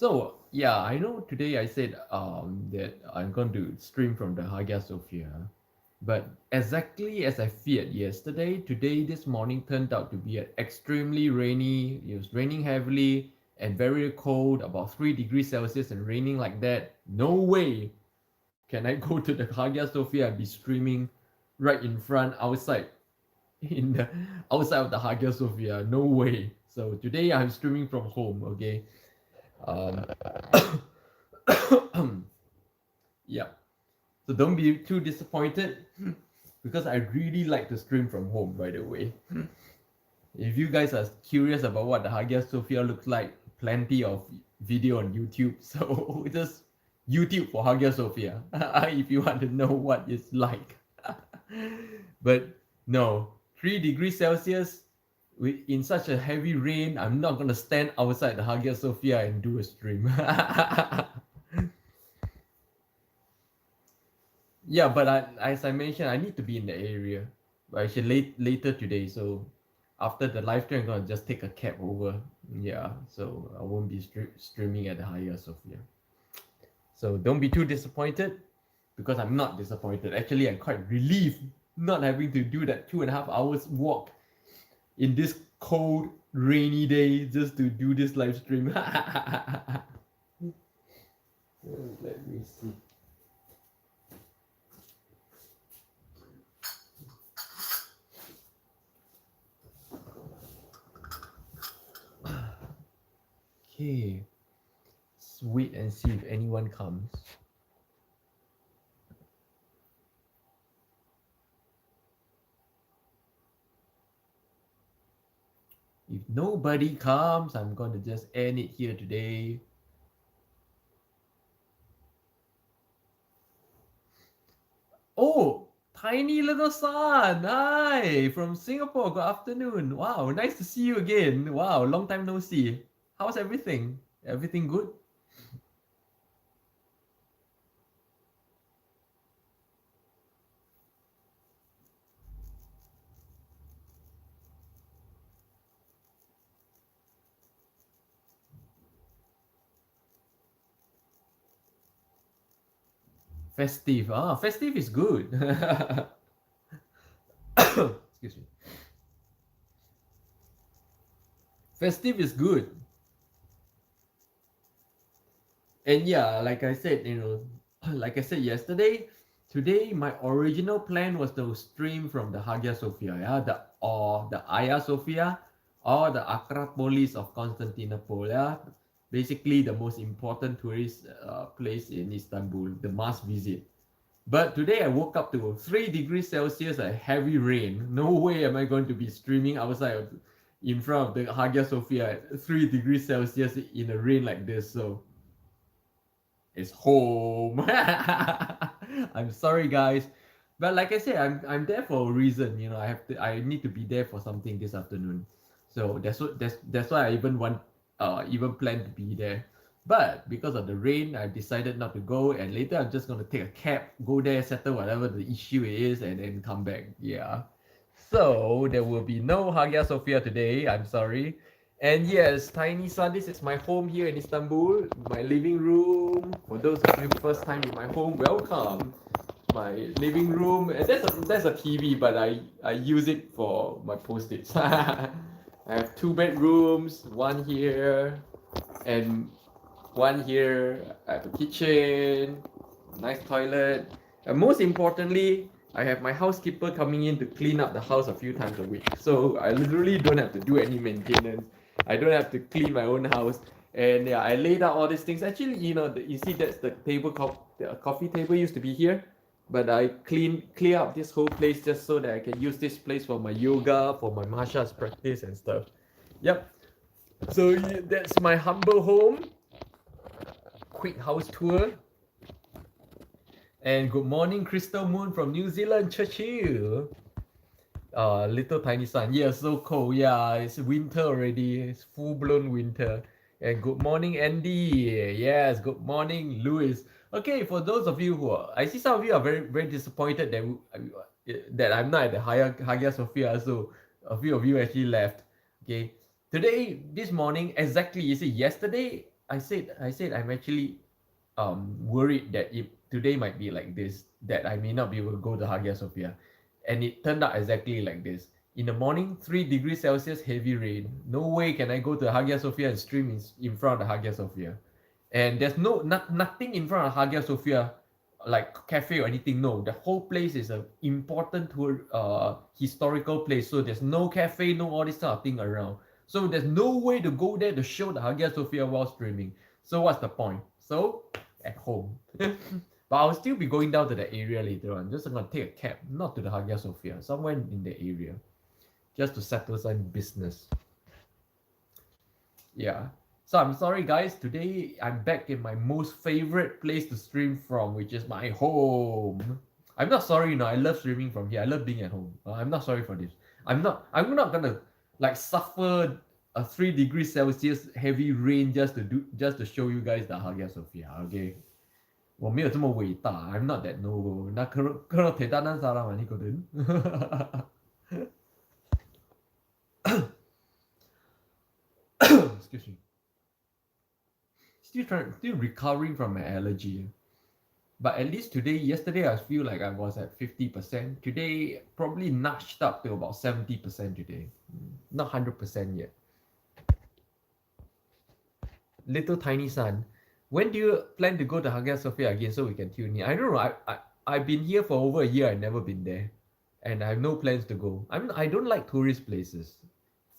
So yeah, I know today I said that I'm going to stream from the Hagia Sophia, but exactly as I feared yesterday, today this morning turned out to be an extremely rainy. It was raining heavily and very cold, about 3 degrees Celsius, and raining like that. No way can I go to the Hagia Sophia and be streaming right in front outside in the outside of the Hagia Sophia. No way. So today I'm streaming from home. Okay. Um, yeah. So don't be too disappointed because I really like to stream from home, by the way. If you guys are curious about what the Hagia Sophia looks like, plenty of video on YouTube. So just YouTube for Hagia Sophia if you want to know what it's like. But no, 3 degrees Celsius in such a heavy rain, I'm not gonna stand outside the Hagia Sophia and do a stream. Yeah, but as I mentioned, I need to be in the area. But actually, later today, so after the live stream, I'm gonna just take a cab over. Yeah, so I won't be streaming at the Hagia Sophia. So don't be too disappointed, because I'm not disappointed. Actually, I'm quite relieved not having to do that 2.5 hours walk in this cold, rainy day just to do this live stream. Let me see. Okay, let's wait and see if anyone comes. If nobody comes, I'm going to just end it here today. Oh, tiny little son. Hi, from Singapore. Good afternoon. Wow, nice to see you again. Wow, long time no see. How's everything? Everything good? Festive. Ah, festive is good. Excuse me. Festive is good. And yeah, like I said, like I said yesterday, today my original plan was to stream from the Hagia Sophia, yeah, the Hagia Sophia or the Acropolis of Constantinople, yeah. Basically the most important tourist place in Istanbul, the must visit. But today I woke up to 3 degrees Celsius, a heavy rain. No way am I going to be streaming outside in front of the Hagia Sophia at 3 degrees Celsius in a rain like this. So is home. I'm sorry, guys, but like I said, I'm there for a reason. I need to be there for something this afternoon, so that's why I even plan to be there. But because of the rain, I decided not to go, and later I'm just gonna take a cab, go there, settle whatever the issue is, and then come back. Yeah. So there will be no Hagia Sophia today. I'm sorry. And yes, Tiny Son, this is my home here in Istanbul, my living room. For those of you first time in my home, welcome. My living room, and that's a TV, but I use it for my post-its. I have 2 bedrooms, one here and one here. I have a kitchen, nice toilet, and most importantly, I have my housekeeper coming in to clean up the house a few times a week. So I literally don't have to do any maintenance. I don't have to clean my own house. And yeah, I laid out all these things. Actually, you see that's the the coffee table used to be here. But I clear up this whole place just so that I can use this place for my yoga, for my martial arts practice and stuff. Yep. So that's my humble home. Quick house tour. And good morning, Crystal Moon from New Zealand, Churchill. Little tiny sun. Yeah, so cold. Yeah, it's winter already. It's full blown winter. And good morning, Andy. Yes, good morning, Louis. Okay, for those of you I see some of you are very, very disappointed that I'm not at the Hagia Sophia. So a few of you actually left. Okay, today, this morning, exactly, you see, yesterday, I said I'm actually worried that if today might be like this, that I may not be able to go to Hagia Sophia. And it turned out exactly like this. In the morning, 3 degrees Celsius, heavy rain. No way can I go to Hagia Sophia and stream in front of the Hagia Sophia. And there's nothing in front of Hagia Sophia, like cafe or anything. No, the whole place is an important tour, historical place. So there's no cafe, no all this kind of thing around. So there's no way to go there to show the Hagia Sophia while streaming. So what's the point? So at home. But I'll still be going down to the area later on. Just gonna take a cab, not to the Hagia Sophia, somewhere in the area, just to settle some business. Yeah. So I'm sorry, guys. Today I'm back in my most favorite place to stream from, which is my home. I'm not sorry, I love streaming from here. I love being at home. I'm not sorry for this. I'm not gonna like suffer a 3 degrees Celsius heavy rain just to show you guys the Hagia Sophia. Okay. 我没有这么伟大 I'm not that noble. 那可能铁蛋蛋 사람 아니거든. Excuse me. Still recovering from my allergy. But at least yesterday I feel like I was at 50%. Today probably notched up to about 70% today. Not 100% yet. Little tiny son, when do you plan to go to Hagia Sophia again so we can tune in? I don't know. I've been here for over a year. I've never been there, and I have no plans to go. I don't like tourist places,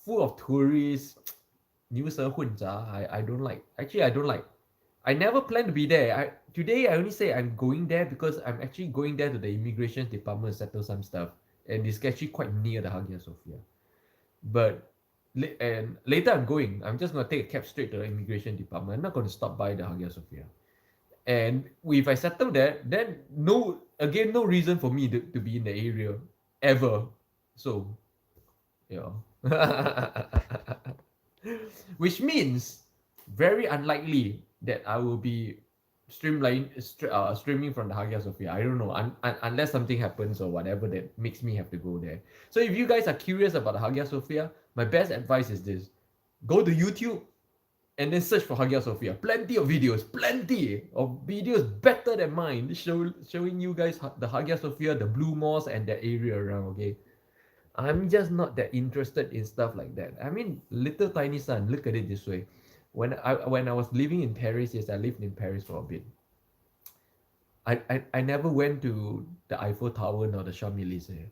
full of tourists. 牛舌混杂. I don't like. Actually, I don't like. I never plan to be there. Today I only say I'm going there because I'm actually going there to the immigration department to settle some stuff, and it's actually quite near the Hagia Sophia. But and later I'm going. I'm just gonna take a cab straight to the immigration department. I'm not gonna stop by the Hagia Sophia. And if I settle there, then no reason for me to be in the area ever. So, yeah. Which means very unlikely that I will be streaming from the Hagia Sophia. I don't know, unless something happens or whatever that makes me have to go there. So if you guys are curious about the Hagia Sophia, my best advice is this: go to YouTube and then search for Hagia Sophia. Plenty of videos better than mine, showing you guys the Hagia Sophia, the Blue Mosque, and that area around. Okay, I'm just not that interested in stuff like that. I mean, little tiny son, look at it this way. When I was living in Paris, yes, I lived in Paris for a bit. I never went to the Eiffel Tower nor the Champs-Élysées.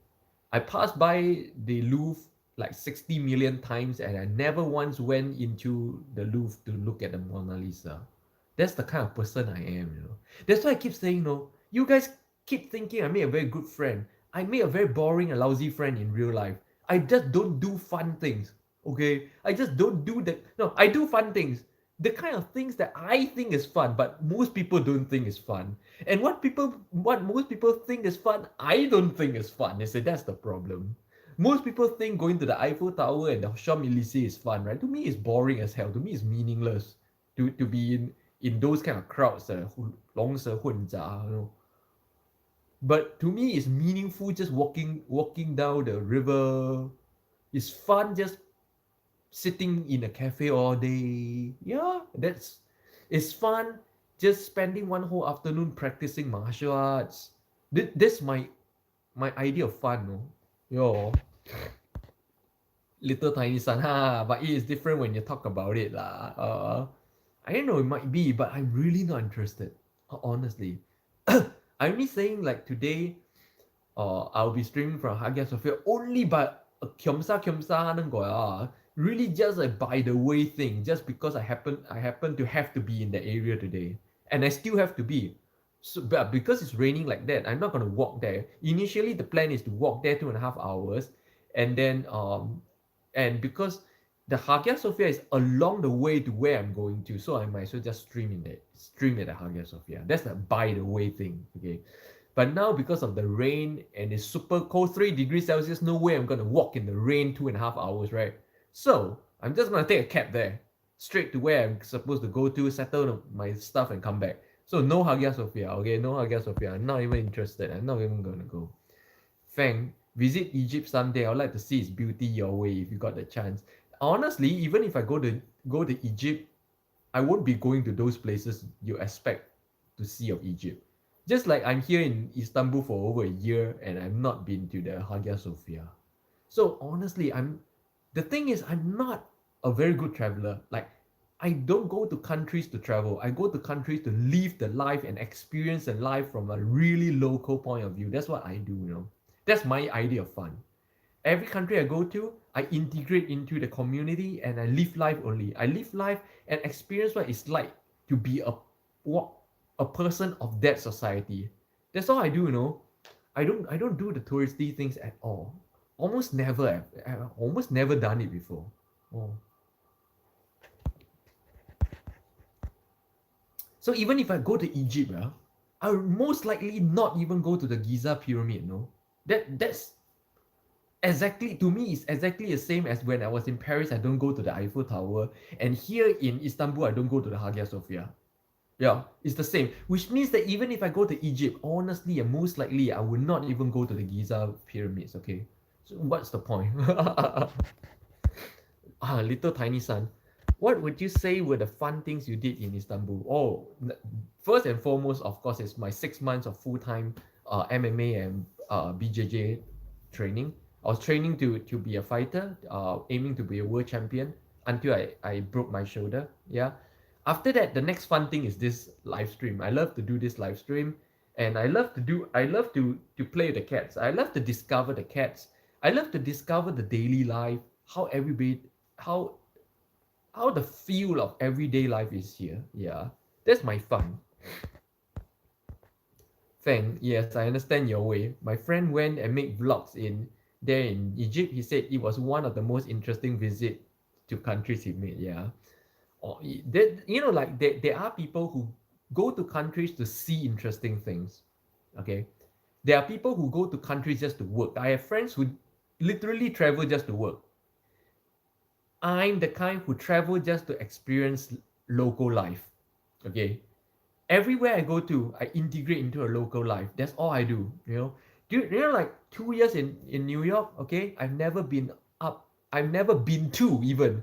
I passed by the Louvre like 60 million times, and I never once went into the Louvre to look at the Mona Lisa. That's the kind of person I am. That's why I keep saying, you guys keep thinking I made a very good friend. I made a very boring and lousy friend in real life. I just don't do fun things. Okay, I just don't do that. No, I do fun things. The kind of things that I think is fun, but most people don't think is fun. And what most people think is fun, I don't think is fun. They say that's the problem. Most people think going to the Eiffel Tower and the Champs-Élysées is fun, right? To me, it's boring as hell. To me, it's meaningless to be in those kind of crowds, 龙蛇混杂, But to me, it's meaningful just walking down the river. It's fun just sitting in a cafe all day. Yeah, it's fun just spending one whole afternoon practicing martial arts. This my idea of fun, no? Yo, little tiny son, but it is different when you talk about it, lah. I don't know, it might be, but I'm really not interested, honestly. I'm only saying like today, I'll be streaming from Hagia Sophia only by a kyomsa ha는 거야. Really just a by the way thing, just because I happen to have to be in the area today, and I still have to be. So, but because it's raining like that, I'm not gonna walk there. Initially, the plan is to walk there 2.5 hours, and then and because the Hagia Sophia is along the way to where I'm going to, so I might as well just stream at the Hagia Sophia. That's a by the way thing, okay? But now because of the rain and it's super cold, 3 degrees Celsius, no way I'm gonna walk in the rain 2.5 hours, right? So I'm just gonna take a cab there, straight to where I'm supposed to go to, settle my stuff and come back. So no Hagia Sophia, okay? No Hagia Sophia. I'm not even interested. I'm not even gonna go. Fang, visit Egypt someday. I'd like to see its beauty your way if you got the chance. Honestly, even if I go to Egypt I won't be going to those places you expect to see of Egypt. Just like I'm here in Istanbul for over a year and I've not been to the Hagia Sophia. So honestly, the thing is I'm not a very good traveler. Like I don't go to countries to travel. I go to countries to live the life and experience the life from a really local point of view. That's what I do, you know. That's my idea of fun. Every country I go to, I integrate into the community and I live life only. I live life and experience what it's like to be a person of that society. That's all I do, you know. I don't do the touristy things at all. Almost never. I've almost never done it before. Oh. So even if I go to Egypt, I will most likely not even go to the Giza pyramid, no. That's exactly, to me, it's exactly the same as when I was in Paris, I don't go to the Eiffel Tower, and here in Istanbul, I don't go to the Hagia Sophia. Yeah, it's the same, which means that even if I go to Egypt, honestly and most likely, I will not even go to the Giza pyramids. Okay, so what's the point? Little tiny son, what would you say were the fun things you did in Istanbul? Oh, first and foremost, of course, it's my 6 months of full-time MMA and BJJ training. I was training to be a fighter, aiming to be a world champion until I broke my shoulder. Yeah. After that, the next fun thing is this live stream. I love to do this live stream, and I love to play with the cats. I love to discover the cats. I love to discover the daily life, how everybody, how how the feel of everyday life is here. Yeah, that's my fun. Fang, yes, I understand your way. My friend went and made vlogs in Egypt. He said it was one of the most interesting visit to countries he made. Yeah, or like there are people who go to countries to see interesting things. Okay, there are people who go to countries just to work. I have friends who literally travel just to work. I'm the kind who travel just to experience local life. Okay, everywhere I go to, I integrate into a local life. That's all I do. Like 2 years in New York. Okay, I've never been to even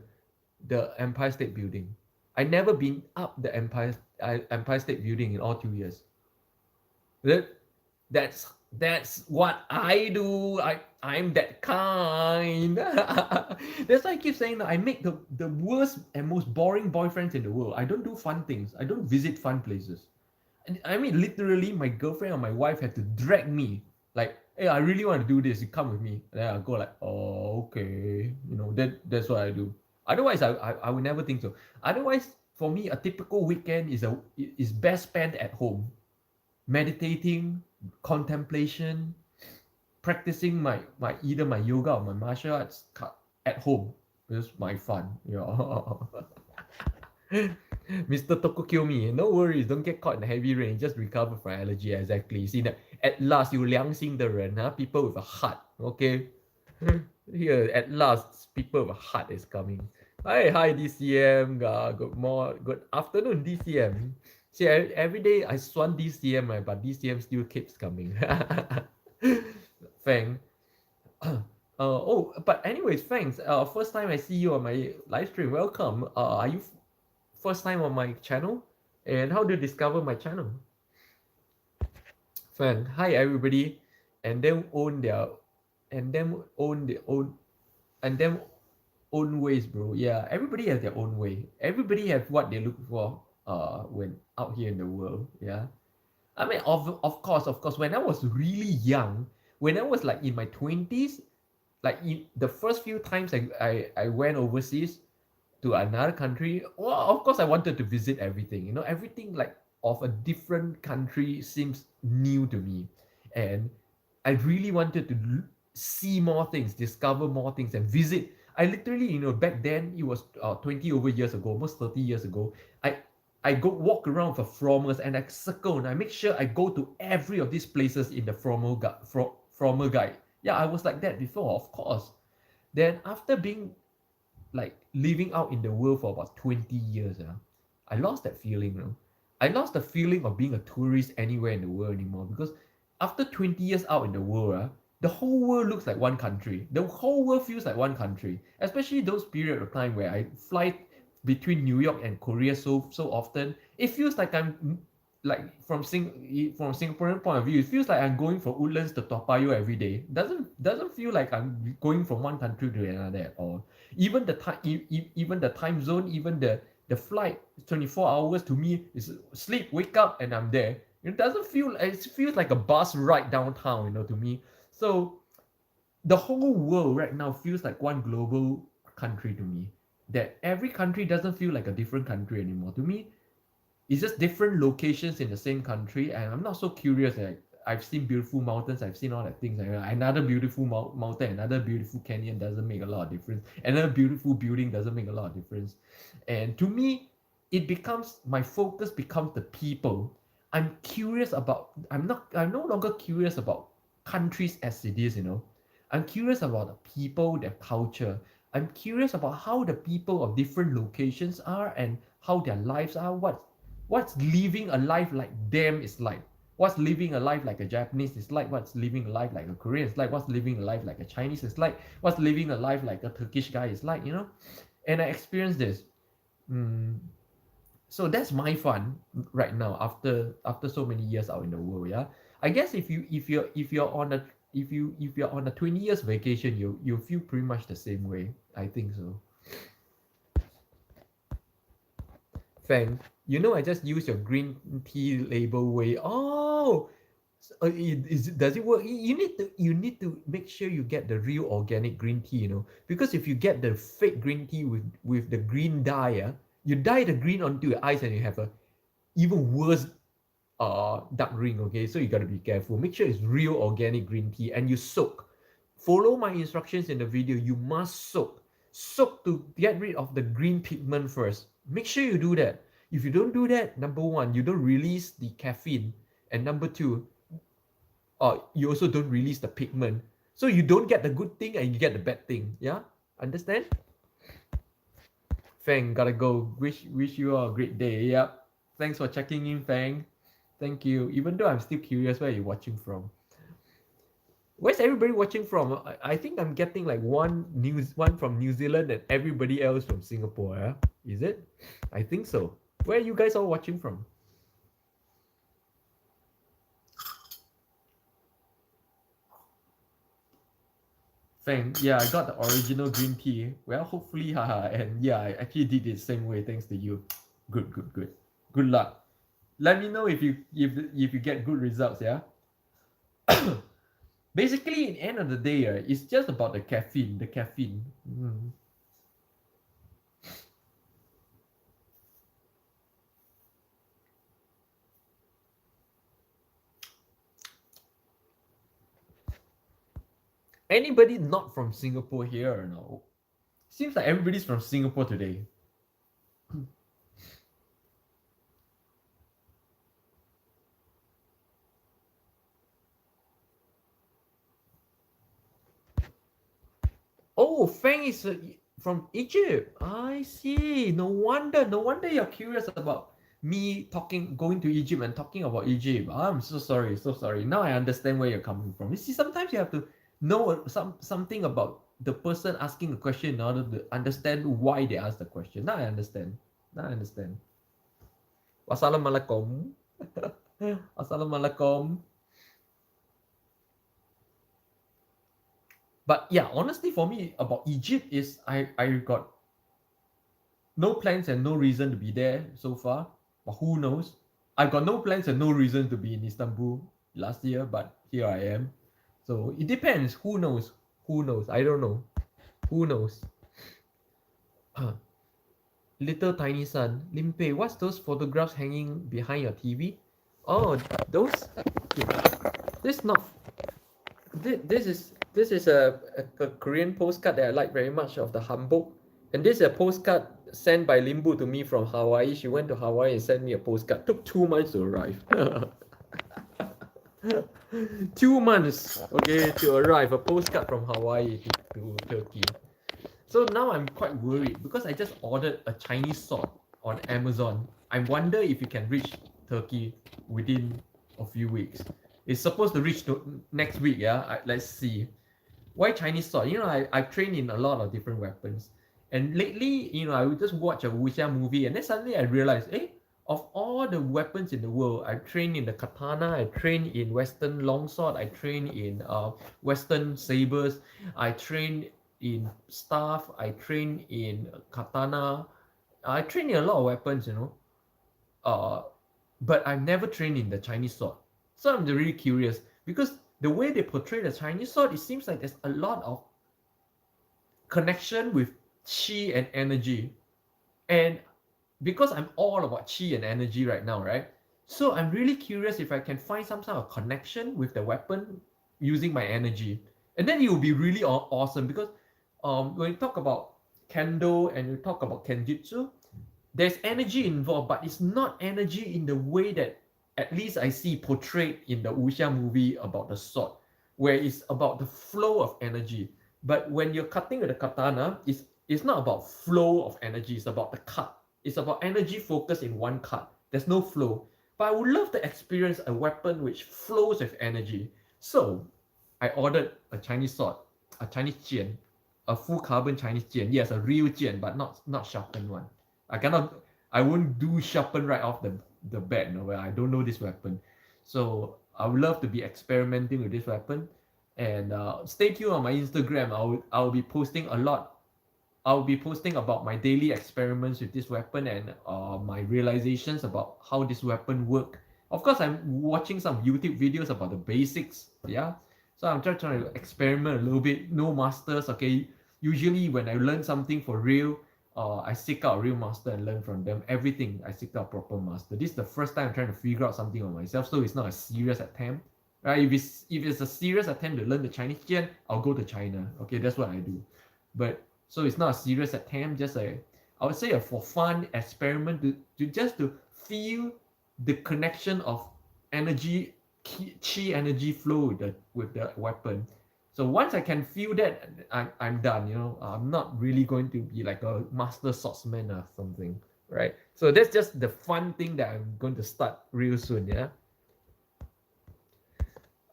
the Empire State Building. I never been up the Empire State Building in all 2 years. That that's what I do. I'm that kind. That's why I keep saying that I make the worst and most boring boyfriends in the world. I don't do fun things. I don't visit fun places. And I mean, literally, my girlfriend or my wife had to drag me. Like, hey, I really want to do this. You come with me. And then I go like, oh, okay. That's what I do. Otherwise, I would never think so. Otherwise, for me, a typical weekend is best spent at home, meditating, contemplation, practicing my either my yoga or my martial arts at home. It's my fun. Mr. Tokokyomi, no worries, don't get caught in the heavy rain, just recover from allergy. Exactly. See that at last you 良心的人, people with a heart. Okay. Here at last, people with a heart is coming. Hi DCM. Good afternoon, DCM. See, every day I swan DCM, right, but DCM still keeps coming. Fang. But anyways, thanks. First time I see you on my live stream. Welcome. Are you first time on my channel? And how do you discover my channel? Fang. Hi everybody. And them own their and them own their own and them own ways, bro. Yeah, everybody has their own way. Everybody has what they look for when out here in the world. Yeah. I mean, of course, when I was really young, when I was like in my 20s, like the first few times I went overseas to another country, well, of course, I wanted to visit everything. Everything like of a different country seems new to me. And I really wanted to see more things, discover more things, and visit. I literally, back then, it was 20 over years ago, almost 30 years ago. I I go walk around for Frommer's and I circle and I make sure I go to every of these places in the Frommer guide. Yeah, I was like that before, of course. Then after being like living out in the world for about 20 years, I lost that feeling. I lost the feeling of being a tourist anywhere in the world anymore because after 20 years out in the world, the whole world looks like one country. The whole world feels like one country, especially those period of time where I fly between New York and Korea so often. It feels like I'm like from Singaporean point of view, it feels like I'm going from Woodlands to Toa Payoh every day. Doesn't feel like I'm going from one country to another at all. Even the time, even the time zone, even the flight, 24 hours to me is sleep, wake up, and I'm there. It doesn't feel. It feels like a bus ride downtown, to me. So the whole world right now feels like one global country to me. That every country doesn't feel like a different country anymore. To me, it's just different locations in the same country, and I'm not so curious. Like, I've seen beautiful mountains, I've seen all that things. Like, another beautiful mountain, another beautiful canyon doesn't make a lot of difference. Another beautiful building doesn't make a lot of difference. And to me, it becomes my focus becomes the people. I'm curious about. I'm no longer curious about countries as it is. I'm curious about the people, their culture. I'm curious about how the people of different locations are and how their lives are. What's living a life like them is like. What's living a life like a Japanese is like. What's living a life like a Korean is like. What's living a life like a Chinese is like. What's living a life like a Turkish guy is like. And I experienced this. Mm, so that's my fun right now after so many years out in the world. Yeah, I guess if you're on a if you're on a 20 years vacation, you feel pretty much the same way. I think so. Fang, I just use your green tea label way. Oh, does it work? You need to make sure you get the real organic green tea. Because if you get the fake green tea with the green dye, you dye the green onto your eyes and you have a even worse dark ring. Okay, so you got to be careful. Make sure it's real organic green tea and you soak. Follow my instructions in the video. You must soak to get rid of the green pigment first. Make sure you do that. If you don't do that, number one, you don't release the caffeine, and number two, you also don't release the pigment. So you don't get the good thing and you get the bad thing. Yeah, understand? Fang, gotta go. Wish you all a great day. Yep. Thanks for checking in, Fang. Thank you. Even though I'm still curious where you're watching from. Where's everybody watching from? I think I'm getting like one from New Zealand and everybody else from Singapore. Yeah? Is it? I think so. Where are you guys all watching from? Fang, yeah, I got the original green tea. Well, hopefully, haha, and yeah, I actually did it the same way thanks to you. Good. Good luck. Let me know if you get good results, yeah? Basically, in the end of the day, it's just about the caffeine. Anybody not from Singapore here or no? Seems like everybody's from Singapore today. Oh, Feng is from Egypt. I see. No wonder you're curious about me going to Egypt and talking about Egypt. I'm so sorry. Now I understand where you're coming from. You see, sometimes you have to know something about the person asking the question in order to understand why they ask the question. Now I understand. Wassalamualaikum. Assalamualaikum. But yeah, honestly, for me about Egypt is I got no plans and no reason to be there so far. But who knows? I got no plans and no reason to be in Istanbul last year, but here I am. So it depends. Who knows? I don't know. Who knows? Little tiny son, Limpeh, what's those photographs hanging behind your TV? Oh, those. This not. This is a Korean postcard that I like very much of the hanbok, and this is a postcard sent by Limbu to me from Hawaii. She went to Hawaii and sent me a postcard. Took 2 months to arrive. 2 months, okay, to arrive. A postcard from Hawaii to Turkey. So now I'm quite worried because I just ordered a Chinese sword on Amazon. I wonder if it can reach Turkey within a few weeks. It's supposed to reach next week, yeah? Let's see. Why Chinese sword? I train in a lot of different weapons. And lately, I would just watch a wuxia movie, and then suddenly I realized, of all the weapons in the world, I train in the katana, I train in Western longsword, I train in Western sabers, I train in staff, I train in katana, I train in a lot of weapons, uh, but I've never trained in the Chinese sword. So I'm really curious because the way they portray the Chinese sword, it seems like there's a lot of connection with chi and energy. And because I'm all about chi and energy right now, right? So I'm really curious if I can find some sort of connection with the weapon using my energy. And then it will be really awesome because when you talk about kendo and you talk about kenjutsu, there's energy involved, but it's not energy in the way that at least I see portrayed in the Wuxia movie about the sword, where it's about the flow of energy. But when you're cutting with the katana, it's not about flow of energy, it's about the cut. It's about energy focused in one cut. There's no flow. But I would love to experience a weapon which flows with energy. So I ordered a Chinese sword, a Chinese jian, a full carbon Chinese jian. Yes, a real jian, but not sharpened one. I won't do sharpen right off the bat, where I don't know this weapon. So I would love to be experimenting with this weapon. And stay tuned on my Instagram. I'll be posting a lot. I'll be posting about my daily experiments with this weapon and my realizations about how this weapon work. Of course, I'm watching some YouTube videos about the basics. Yeah. So I'm just trying to experiment a little bit. No masters. Okay. Usually when I learn something for real, I seek out a real master and learn from them. Everything I seek out proper master. This is the first time I'm trying to figure out something on myself, so it's not a serious attempt. Right? If it's a serious attempt to learn the Chinese Jian, I'll go to China. Okay, that's what I do. But so it's not a serious attempt, just I would say a for fun experiment to just to feel the connection of energy, chi energy flow with the weapon. So once I can feel that, I'm done. I'm not really going to be like a master swordsman or something, right? So that's just the fun thing that I'm going to start real soon. Yeah.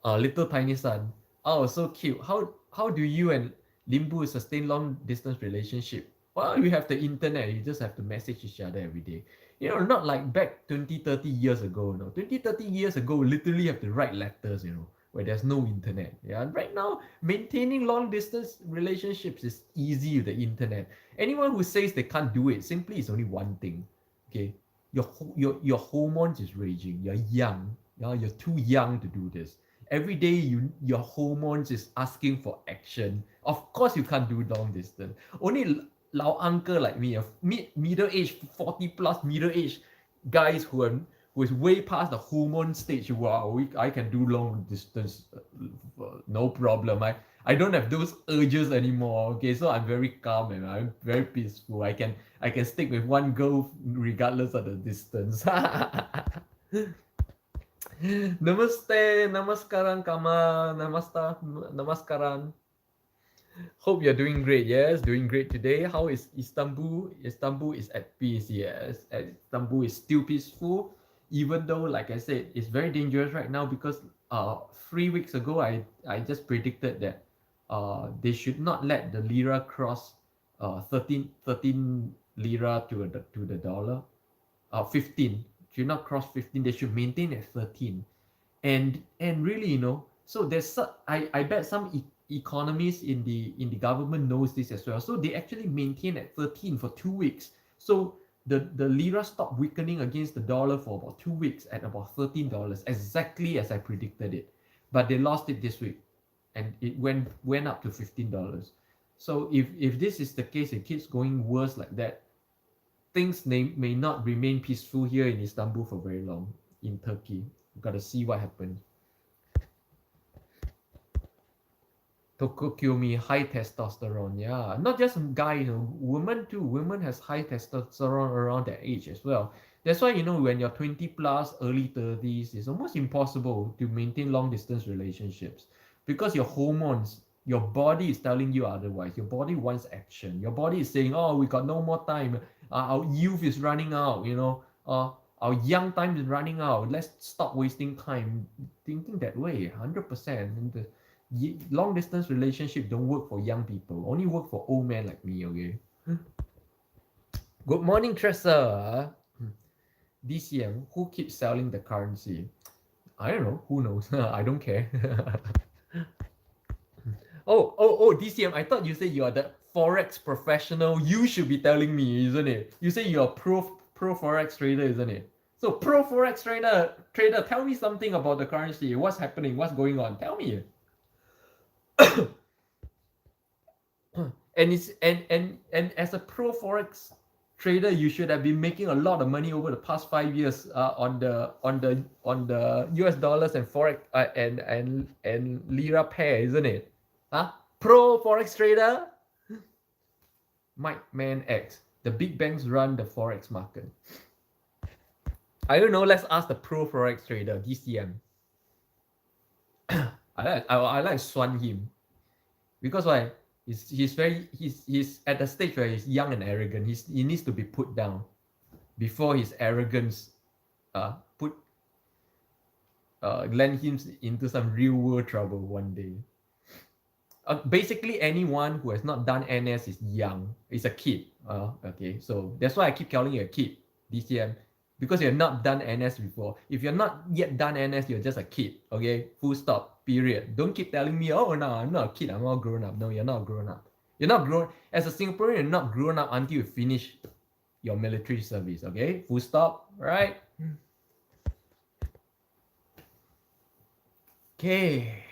Little tiny son. Oh, so cute. How do you and Limbu sustain long distance relationship? Well, you have the internet. You just have to message each other every day. Not like back 20, 30 years ago. 20, 30 years ago, literally have to write letters, where there's no internet. Yeah. Right now, maintaining long distance relationships is easy with the internet. Anyone who says they can't do it simply is only one thing. Okay. Your hormones is raging. You're young. Yeah, you're too young to do this. Every day your hormones is asking for action. Of course you can't do long distance. Only lao uncle like me, a middle age 40 plus middle age guys who is way past the hormone stage. Wow, I can do long distance, no problem. I don't have those urges anymore. Okay, so I'm very calm and I'm very peaceful. I can stick with one girl regardless of the distance. Namaste, namaskaran, Kama, namaskaran. Hope you're doing great. Yes, doing great today. How is Istanbul? Istanbul is at peace. Yes, Istanbul is still peaceful, even though, like I said, it's very dangerous right now because 3 weeks ago I just predicted that they should not let the lira cross 13 lira to the dollar. 15 should not cross 15. They should maintain at 13. And really, so I bet some economists in the government knows this as well, so they actually maintain at 13 for 2 weeks. So the lira stopped weakening against the dollar for about 2 weeks at about $13, exactly as I predicted it. But they lost it this week and it went up to $15. So if this is the case, it keeps going worse like that, things may not remain peaceful here in Istanbul for very long. In Turkey, we've got to see what happens. Tokokyomi, high testosterone. Yeah, not just guys, women too. Women has high testosterone around that age as well. That's why when you're 20 plus, early 30s, it's almost impossible to maintain long distance relationships because your hormones, your body is telling you otherwise. Your body wants action. Your body is saying, "Oh, we got no more time. Our youth is running out. Our young time is running out. Let's stop wasting time." Thinking that way, 100%. Long distance relationship don't work for young people. Only work for old men like me. Okay. Good morning, Tressa. DCM, who keeps selling the currency? I don't know. Who knows? I don't care. Oh, DCM. I thought you said you are the forex professional. You should be telling me, isn't it? You say you're pro forex trader, isn't it? So pro forex trader, tell me something about the currency. What's happening? What's going on? Tell me. And as a pro forex trader, you should have been making a lot of money over the past 5 years on the US dollars and forex and lira pair, isn't it? Huh? Pro forex trader. Mike Man X. The big banks run the forex market. I don't know. Let's ask the pro forex trader DCM. I like Swan him because why? He's at the stage where he's young and arrogant. He needs to be put down before his arrogance land him into some real world trouble one day. Basically, anyone who has not done NS is young. Is a kid. Okay, so that's why I keep calling you a kid, DCM, because you're not done NS before. If you're not yet done NS, you're just a kid. Okay, full stop. Period. Don't keep telling me, oh no, I'm not a kid. I'm all grown up. No, you're not grown up. You're not grown. As a Singaporean, you're not grown up until you finish your military service. Okay, full stop. Right? Okay.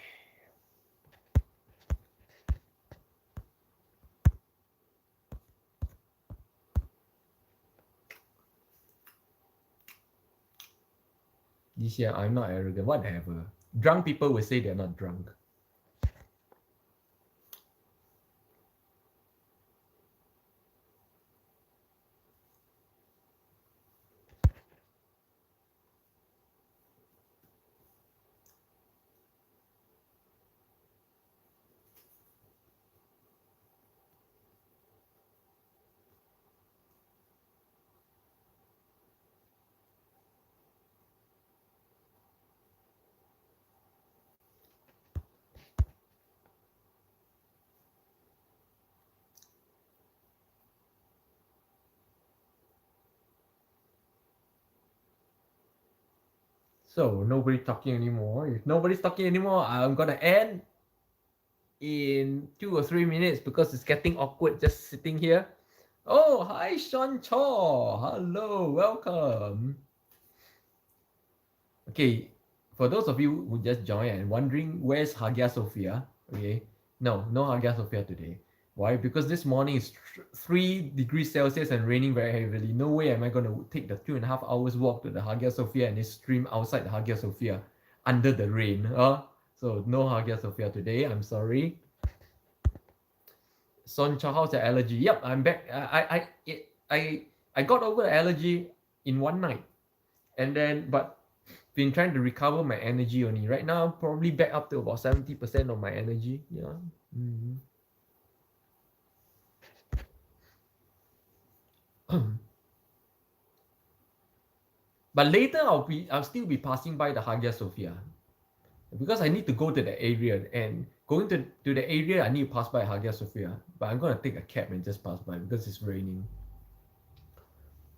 This year, I'm not arrogant. Whatever. Drunk people will say they're not drunk. So nobody talking anymore. If nobody's talking anymore, I'm gonna end in 2 or 3 minutes because it's getting awkward just sitting here. Oh, hi Sean Chaw. Hello, welcome. Okay, for those of you who just joined and wondering where's Hagia Sophia, okay, no Hagia Sophia today. Why? Because this morning is 3 degrees Celsius and raining very heavily. No way am I going to take the 2.5 hours walk to the Hagia Sophia and stream outside the Hagia Sophia under the rain. So no Hagia Sophia today. I'm sorry. Son Cha, how's the allergy? Yep, I'm back. I got over the allergy in one night, and then but been trying to recover my energy only. Right now, I'm probably back up to about 70% of my energy. Yeah. Mm-hmm. But later I'll still be passing by the Hagia Sophia because I need to go to the area, and going to the area I need to pass by Hagia Sophia. But I'm gonna take a cab and just pass by because it's raining.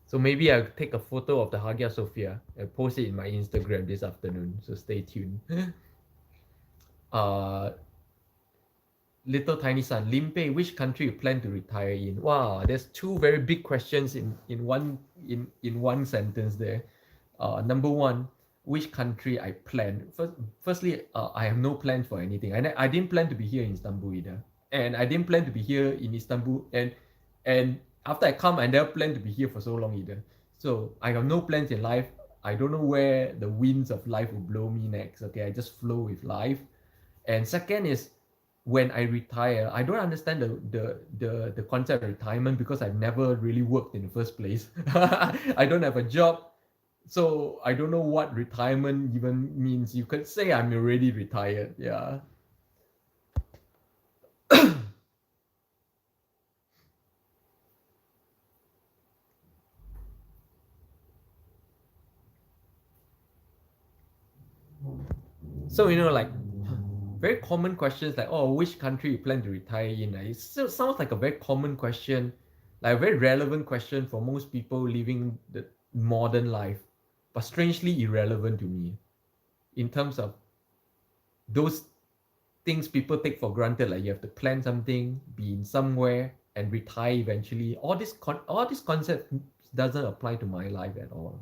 So maybe I'll take a photo of the Hagia Sophia and post it in my Instagram this afternoon. So stay tuned. Little tiny son, Limpeh, which country you plan to retire in? Wow, there's 2 very big questions in one sentence there. Number 1, which country I plan? Firstly, I have no plans for anything. I didn't plan to be here in Istanbul either, and I didn't plan to be here in Istanbul. And after I come, I never plan to be here for so long either. So I have no plans in life. I don't know where the winds of life will blow me next. Okay, I just flow with life. And second is, when I retire, I don't understand the concept of retirement because I've never really worked in the first place. I don't have a job, so I don't know what retirement even means. You could say I'm already retired. Yeah. So like very common questions like, oh, which country you plan to retire in? It still sounds like a very common question Like a very relevant question for most people living the modern life, but strangely irrelevant to me in terms of those things people take for granted, like you have to plan something, be in somewhere, and retire eventually. All this concept doesn't apply to my life at all.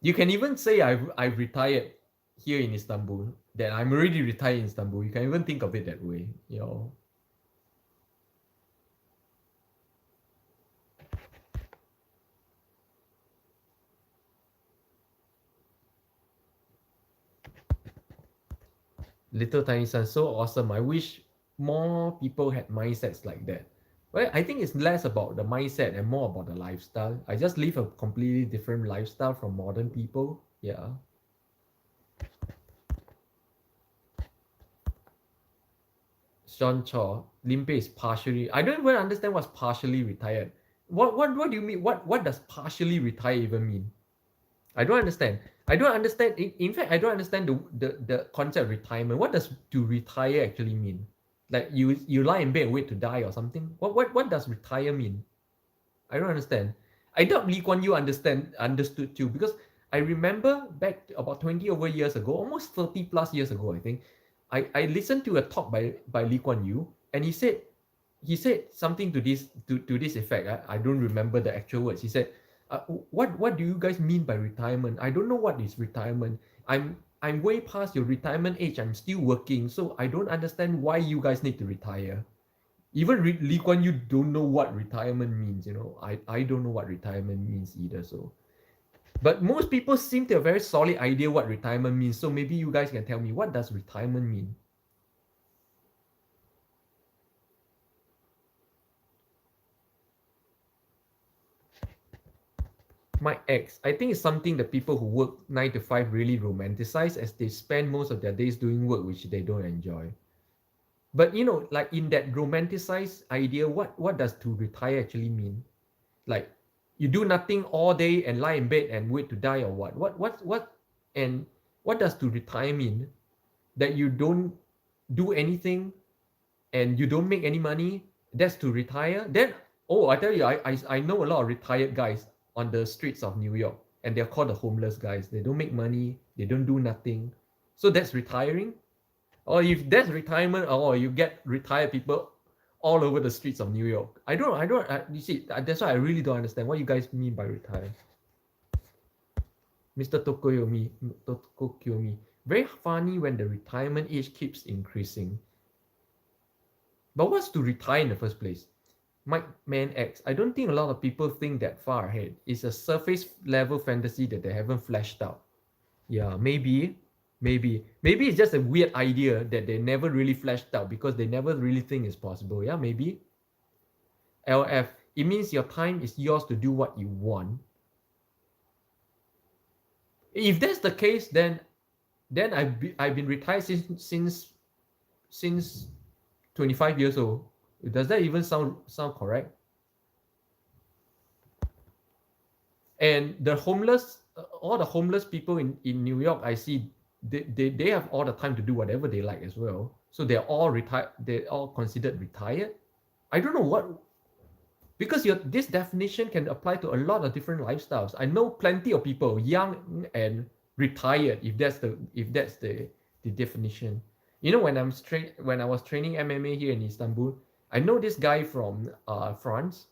You can even say I've retired here in Istanbul, that I'm already retired in Istanbul. You can even think of it that way, you know. Little Tiny Sun, so awesome. I wish more people had mindsets like that. Well, I think it's less about the mindset and more about the lifestyle. I just live a completely different lifestyle from modern people. Yeah. Sean Chaw, Limpeh is partially. I don't even understand what's partially retired. What do you mean? What does partially retire even mean? I don't understand. I don't understand. In fact, I don't understand the concept of retirement. What does to retire actually mean? Like you lie in bed and wait to die or something? What does retire mean? I don't understand. I doubt Lee Kuan Yew understood too, because I remember back about 20 over years ago, almost 30 plus years ago, I think, I listened to a talk by Lee Kuan Yew, and he said something to this effect. I don't remember the actual words. He said, what do you guys mean by retirement? I don't know what is retirement. I'm way past your retirement age. I'm still working, so I don't understand why you guys need to retire. Even Lee Kuan Yew don't know what retirement means. I don't know what retirement means either. So, but most people seem to have a very solid idea what retirement means. So maybe you guys can tell me, what does retirement mean? My ex, I think it's something that people who work 9 to 5 really romanticize, as they spend most of their days doing work which they don't enjoy. But like in that romanticized idea, what does to retire actually mean? Like, you do nothing all day and lie in bed and wait to die, or what and what does to retire mean? That you don't do anything and you don't make any money, that's to retire? Then, oh, I tell you, I know a lot of retired guys on the streets of New York, and they're called the homeless guys. They don't make money, they don't do nothing. So that's retiring? Or if that's retirement, or you get retired people all over the streets of New York. You see, that's why I really don't understand what you guys mean by retire. Mr. Tokyomi, very funny when the retirement age keeps increasing. But what's to retire in the first place? Mike Man X, I don't think a lot of people think that far ahead. It's a surface level fantasy that they haven't fleshed out. Yeah, maybe it's just a weird idea that they never really fleshed out because they never really think it's possible. Yeah, maybe. LF, it means your time is yours to do what you want. If that's the case, then I've been retired since 25 years old. Does that even sound correct? And the homeless, all the homeless people in New York, I see they have all the time to do whatever they like as well. So they're all retired. They're all considered retired. I don't know what, because this definition can apply to a lot of different lifestyles. I know plenty of people young and retired, if that's the definition. When I was training MMA here in Istanbul, I know this guy from France,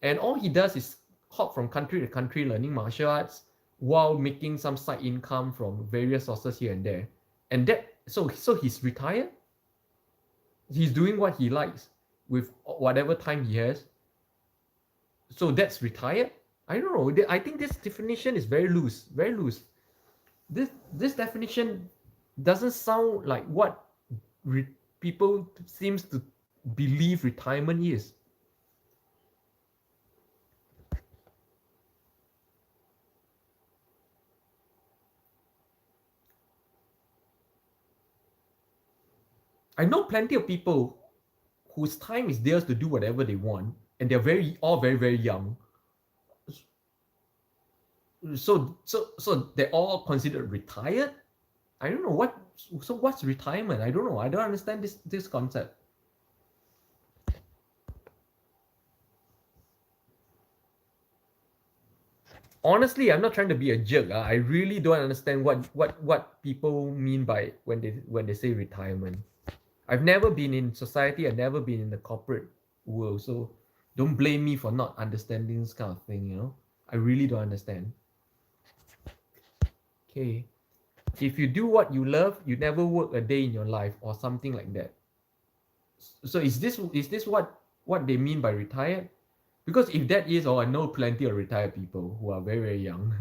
and all he does is hop from country to country learning martial arts while making some side income from various sources here and there. And so he's retired. He's doing what he likes with whatever time he has. So that's retired? I don't know. I think this definition is very loose, very loose. This definition doesn't sound like what people seems to believe retirement is. I know plenty of people whose time is theirs to do whatever they want, and they're all very, very young. So they're all considered retired. I don't know what. So what's retirement? I don't know. I don't understand this concept. Honestly, I'm not trying to be a jerk. I really don't understand what people mean by when they say retirement. I've never been in society. I've never been in the corporate world. So don't blame me for not understanding this kind of thing. I really don't understand. Okay, if you do what you love, you never work a day in your life or something like that. So is this what they mean by retired? Because if that is, I know plenty of retired people who are very, very young.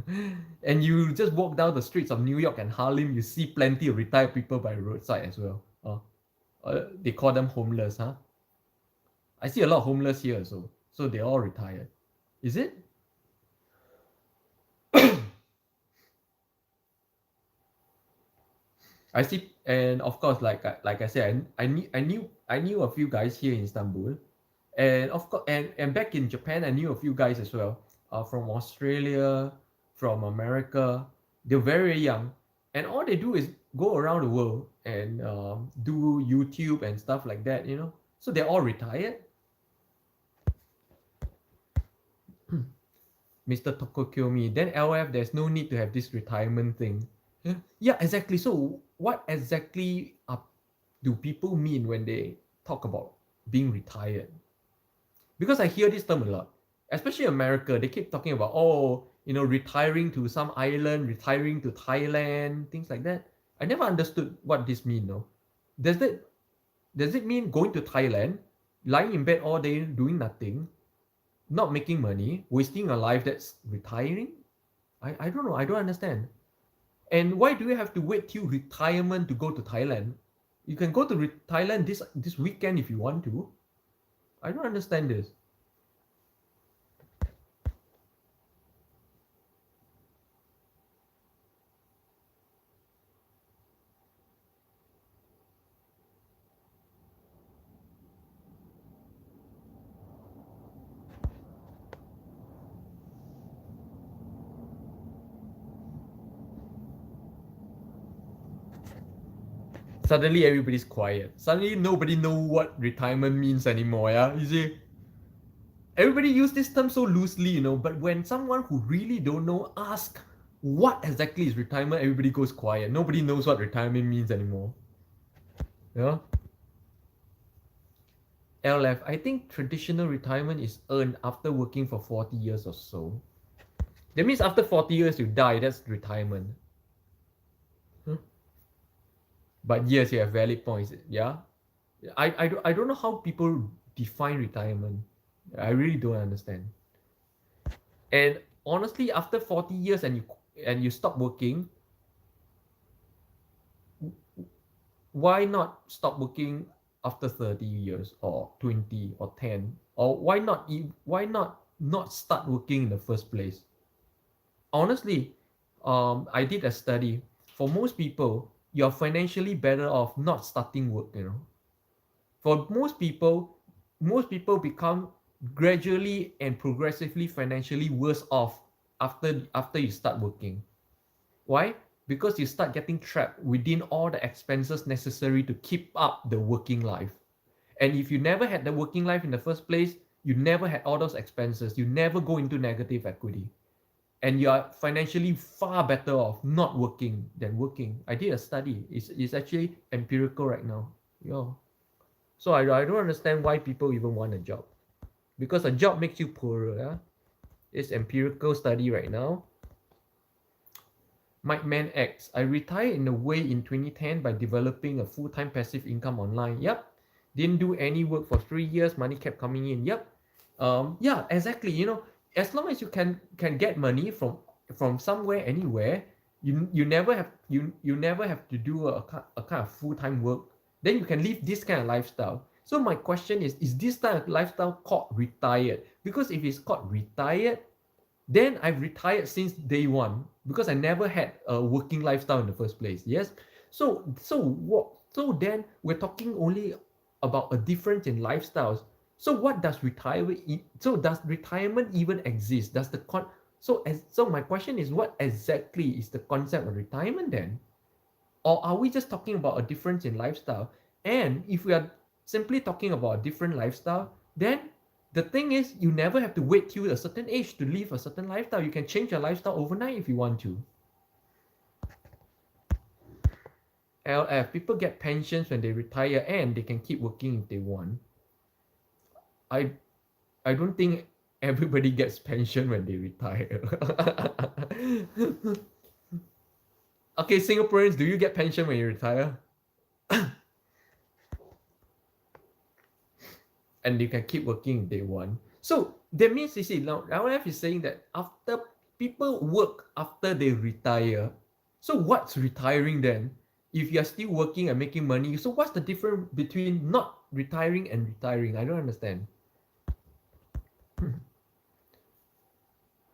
And you just walk down the streets of New York and Harlem, you see plenty of retired people by the roadside as well. They call them homeless, huh? I see a lot of homeless here, so they're all retired. Is it? I see, and of course, like I said, I knew a few guys here in Istanbul, and of course, and back in Japan, I knew a few guys as well, from Australia, from America. They're very, very young, and all they do is go around the world and do YouTube and stuff like that. So they're all retired. Mr. Tokokyomi, then LF, there's no need to have this retirement thing. Yeah, exactly. So what exactly do people mean when they talk about being retired? Because I hear this term a lot, especially America. They keep talking about, retiring to some island, retiring to Thailand, things like that. I never understood what this mean. No, does it mean going to Thailand, lying in bed all day doing nothing, not making money, wasting a life? That's retiring? I don't know. I don't understand. And why do you have to wait till retirement to go to Thailand? You can go to Thailand this weekend if you want to. I don't understand this. Suddenly everybody's quiet. Suddenly nobody know what retirement means anymore. Yeah, you see, everybody use this term so loosely. But when someone who really don't know ask what exactly is retirement, everybody goes quiet. Nobody knows what retirement means anymore. Yeah. LF, I think traditional retirement is earned after working for 40 years or so. That means after 40 years you die, that's retirement. Huh? But yes, you have valid points. Yeah. I don't know how people define retirement. I really don't understand. And honestly, after 40 years and you stop working, why not stop working after 30 years or 20 or 10? Or why not start working in the first place? Honestly, I did a study. For most people, you're financially better off not starting work. For most people become gradually and progressively financially worse off after you start working. Why? Because you start getting trapped within all the expenses necessary to keep up the working life. And if you never had the working life in the first place, you never had all those expenses, you never go into negative equity. And you are financially far better off not working than working. I did a study. It's actually empirical right now. Yeah. So I don't understand why people even want a job. Because a job makes you poorer. Yeah? It's empirical study right now. Mike Man X. I retired in a way in 2010 by developing a full-time passive income online. Yep. Didn't do any work for 3 years. Money kept coming in. Yep. Yeah, exactly. As long as you can get money from somewhere, anywhere, you never have to do a kind of full-time work. Then you can live this kind of lifestyle. So my question is this type of lifestyle called retired? Because if it's called retired, then I've retired since day one because I never had a working lifestyle in the first place. Yes. So then we're talking only about a difference in lifestyles. So what does retirement? So does retirement even exist? Does the so my question is, what exactly is the concept of retirement then? Or are we just talking about a difference in lifestyle? And if we are simply talking about a different lifestyle, then the thing is, you never have to wait till a certain age to live a certain lifestyle. You can change your lifestyle overnight if you want to. LF, people get pensions when they retire and they can keep working if they want. I I don't think everybody gets pension when they retire. Okay, Singaporeans, do you get pension when you retire? And they can keep working if they want. So that means, you see, now LF is saying that after people work after they retire, so what's retiring then? If you're still working and making money, so what's the difference between not retiring and retiring? I don't understand.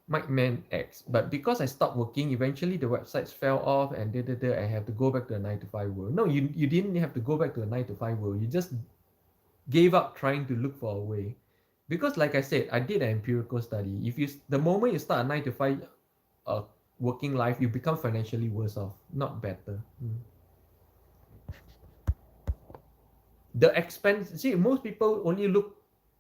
Mike Man X, but because I stopped working, eventually the websites fell off and I have to go back to a 9 to 5 world. No, you didn't have to go back to a 9 to 5 world. You just gave up trying to look for a way. Because like I said, I did an empirical study. If you the moment you start a 9 to 5 working life, you become financially worse off, not better. The expense, see, most people only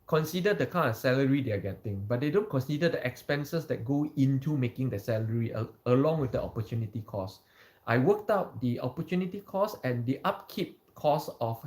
consider the kind of salary they're getting, but they don't consider the expenses that go into making the salary along with the opportunity cost. I worked out the opportunity cost and the upkeep cost of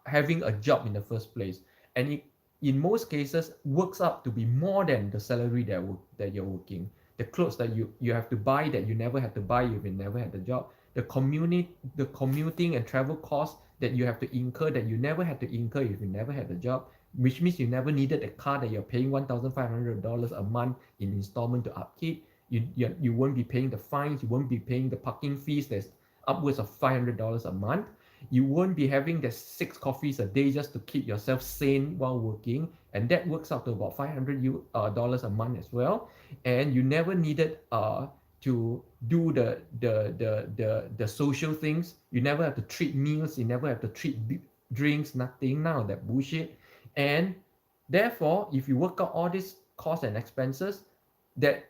having a job in the first place, and it in most cases works up to be more than the salary that you're working. The clothes that you have to buy that you never had to buy if you never had the job, the commuting and travel costs that you have to incur that you never had to incur if you never had a job, which means you never needed a car that you're paying $1,500 a month in installment to upkeep. You won't be paying the fines, you won't be paying the parking fees that's upwards of $500 a month. You won't be having the 6 coffees a day just to keep yourself sane while working, and that works out to about $500 a month as well. And you never needed to do the social things. You never have to treat meals, you never have to treat drinks, nothing, none of that bullshit. And therefore, if you work out all these costs and expenses that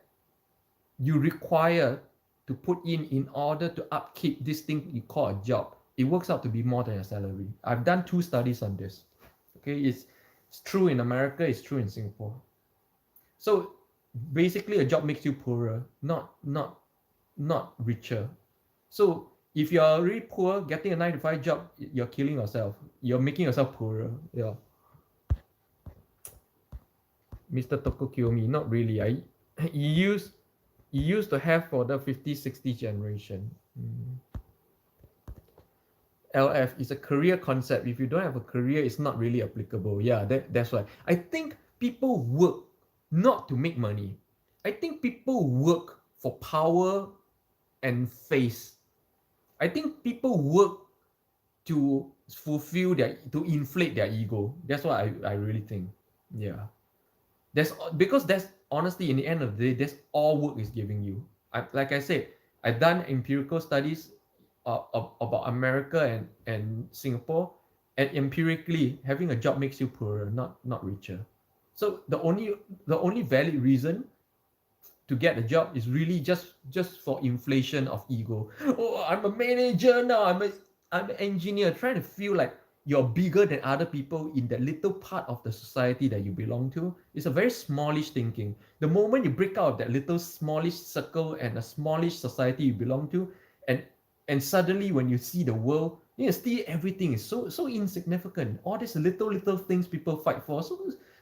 you require to put in order to upkeep this thing you call a job, it works out to be more than a salary. I've done 2 studies on this. Okay, it's true in America, it's true in Singapore. So basically, a job makes you poorer, not richer. So if you're really poor, getting a 9 to 5 job, you're killing yourself. You're making yourself poorer. Yeah. Mr. Tokokiyomi, not really. He used to have for the 50, 60 generation. LF is a career concept. If you don't have a career, it's not really applicable. Yeah, that's why. I think people work not to make money. I think people work for power and face. I think people work to to inflate their ego. That's what I really think. Yeah. Because that's honestly, in the end of the day, that's all work is giving you. Like I said, I've done empirical studies about America and Singapore, and empirically, having a job makes you poorer, not richer. So the only valid reason to get a job is really just for inflation of ego. Oh, I'm a manager now. I'm an engineer, trying to feel like you're bigger than other people in that little part of the society that you belong to. It's a very smallish thinking. The moment you break out of that little smallish circle and a smallish society you belong to, and suddenly when you see the world, you see everything is so insignificant. All these little things people fight for,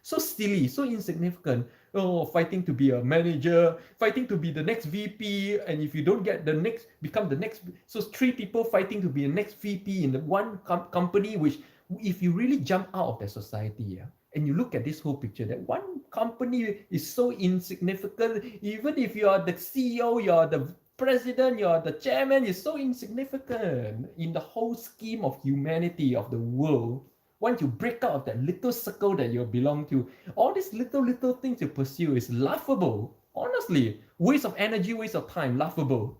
so silly, so insignificant. Oh, fighting to be a manager, fighting to be the next VP, and if you don't get the next, become the next. So 3 people fighting to be the next VP in the one company, which if you really jump out of the society, yeah, and you look at this whole picture, that one company is so insignificant. Even if you are the CEO, you are the president, you're the chairman, is so insignificant in the whole scheme of humanity, of the world. Once you break out of that little circle that you belong to, all these little things you pursue is laughable. Honestly, waste of energy, waste of time, laughable.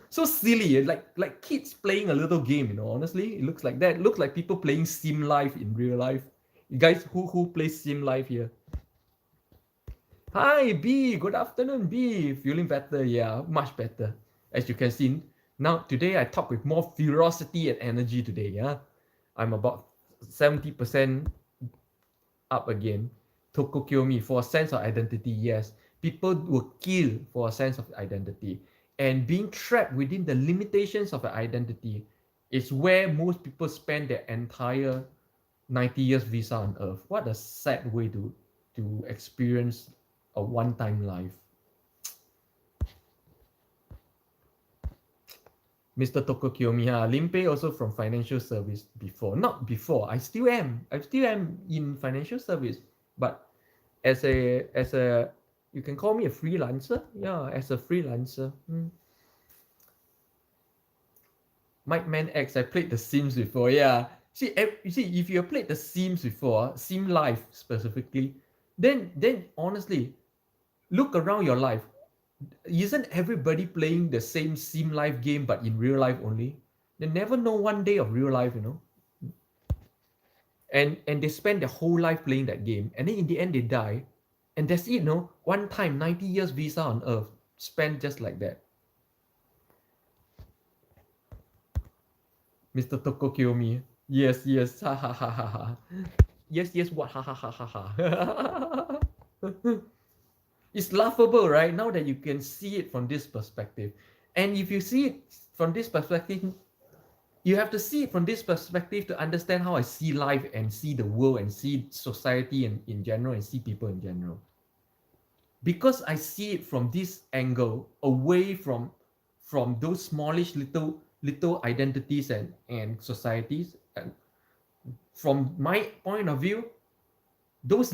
So silly, like kids playing a little game, honestly. It looks like that. It looks like people playing Sim Life in real life. You guys, who plays Sim Life here? Hi, B. Good afternoon, B. Feeling better? Yeah, much better. As you can see, Now, today I talk with more ferocity and energy today. Yeah, I'm about 70% up again. Tokokyomi for a sense of identity. Yes, people were killed for a sense of identity, and being trapped within the limitations of an identity is where most people spend their entire 90 years visa on Earth. What a sad way to experience a one-time life. Mr. Tokokyomi, Limpeh also from financial service before. Not before. I still am. I still am in financial service, but as a you can call me a freelancer. Yeah, as a freelancer. Mike Man X, I played The Sims before. Yeah. See, you see, if you have played The Sims before, Sim Life specifically, then honestly, look around your life. Isn't everybody playing the same Sim Life game but in real life only? They never know one day of real life, and they spend their whole life playing that game, and then in the end they die, and that's it, one time 90 years visa on Earth spent just like that. Mr. Tokokyomi, yes, yes, ha ha ha ha ha. Yes, yes, what, ha ha ha ha ha. It's laughable, right? Now that you can see it from this perspective, and if you see it from this perspective, you have to see it from this perspective to understand how I see life and see the world and see society in general and see people in general. Because I see it from this angle, away from those smallish little identities and societies, and from my point of view, those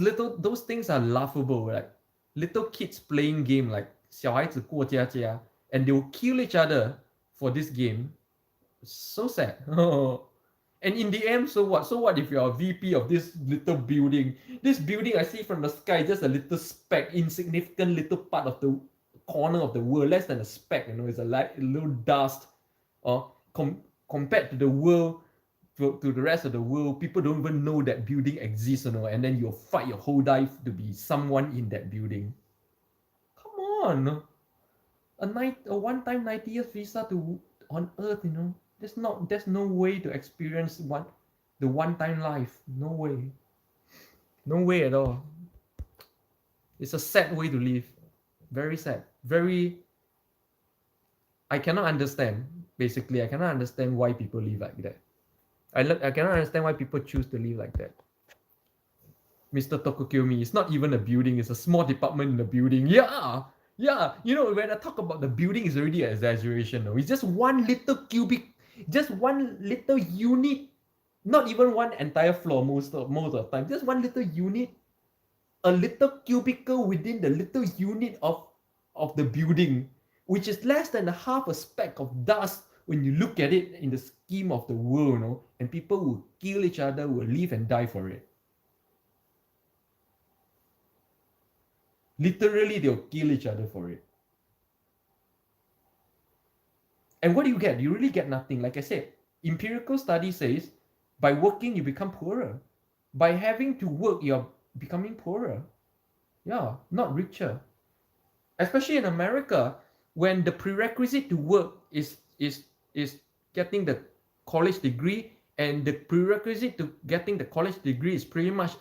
things are laughable. Like little kids playing game like 小孩子过家家 and they will kill each other for this game. So sad. And in the end, so what? So what if you're a VP of this little building? This building I see from the sky, just a little speck, insignificant little part of the corner of the world, less than a speck, it's a little dust. Or compared to the world, to the rest of the world, people don't even know that building exists, and then you'll fight your whole life to be someone in that building. Come on. A one-time 90 years visa to on Earth, there's no way to experience the one-time life. No way. No way at all. It's a sad way to live. Very sad. Very I cannot understand. Basically, I cannot understand why people live like that. I cannot understand why people choose to live like that. Mr. Tokokyomi, it's not even a building, it's a small department in the building. Yeah, yeah. When I talk about the building, it's already an exaggeration. No? It's just one little cubic, just one little unit, not even one entire floor most of the time. Just one little unit, a little cubicle within the little unit of the building, which is less than a half a speck of dust when you look at it in the scheme of the world, and people will kill each other, will live and die for it. Literally, they'll kill each other for it. And what do you get? You really get nothing. Like I said, empirical study says by working, you become poorer. By having to work, you're becoming poorer. Yeah, not richer. Especially in America, when the prerequisite to work is getting the college degree, and the prerequisite to getting the college degree is pretty much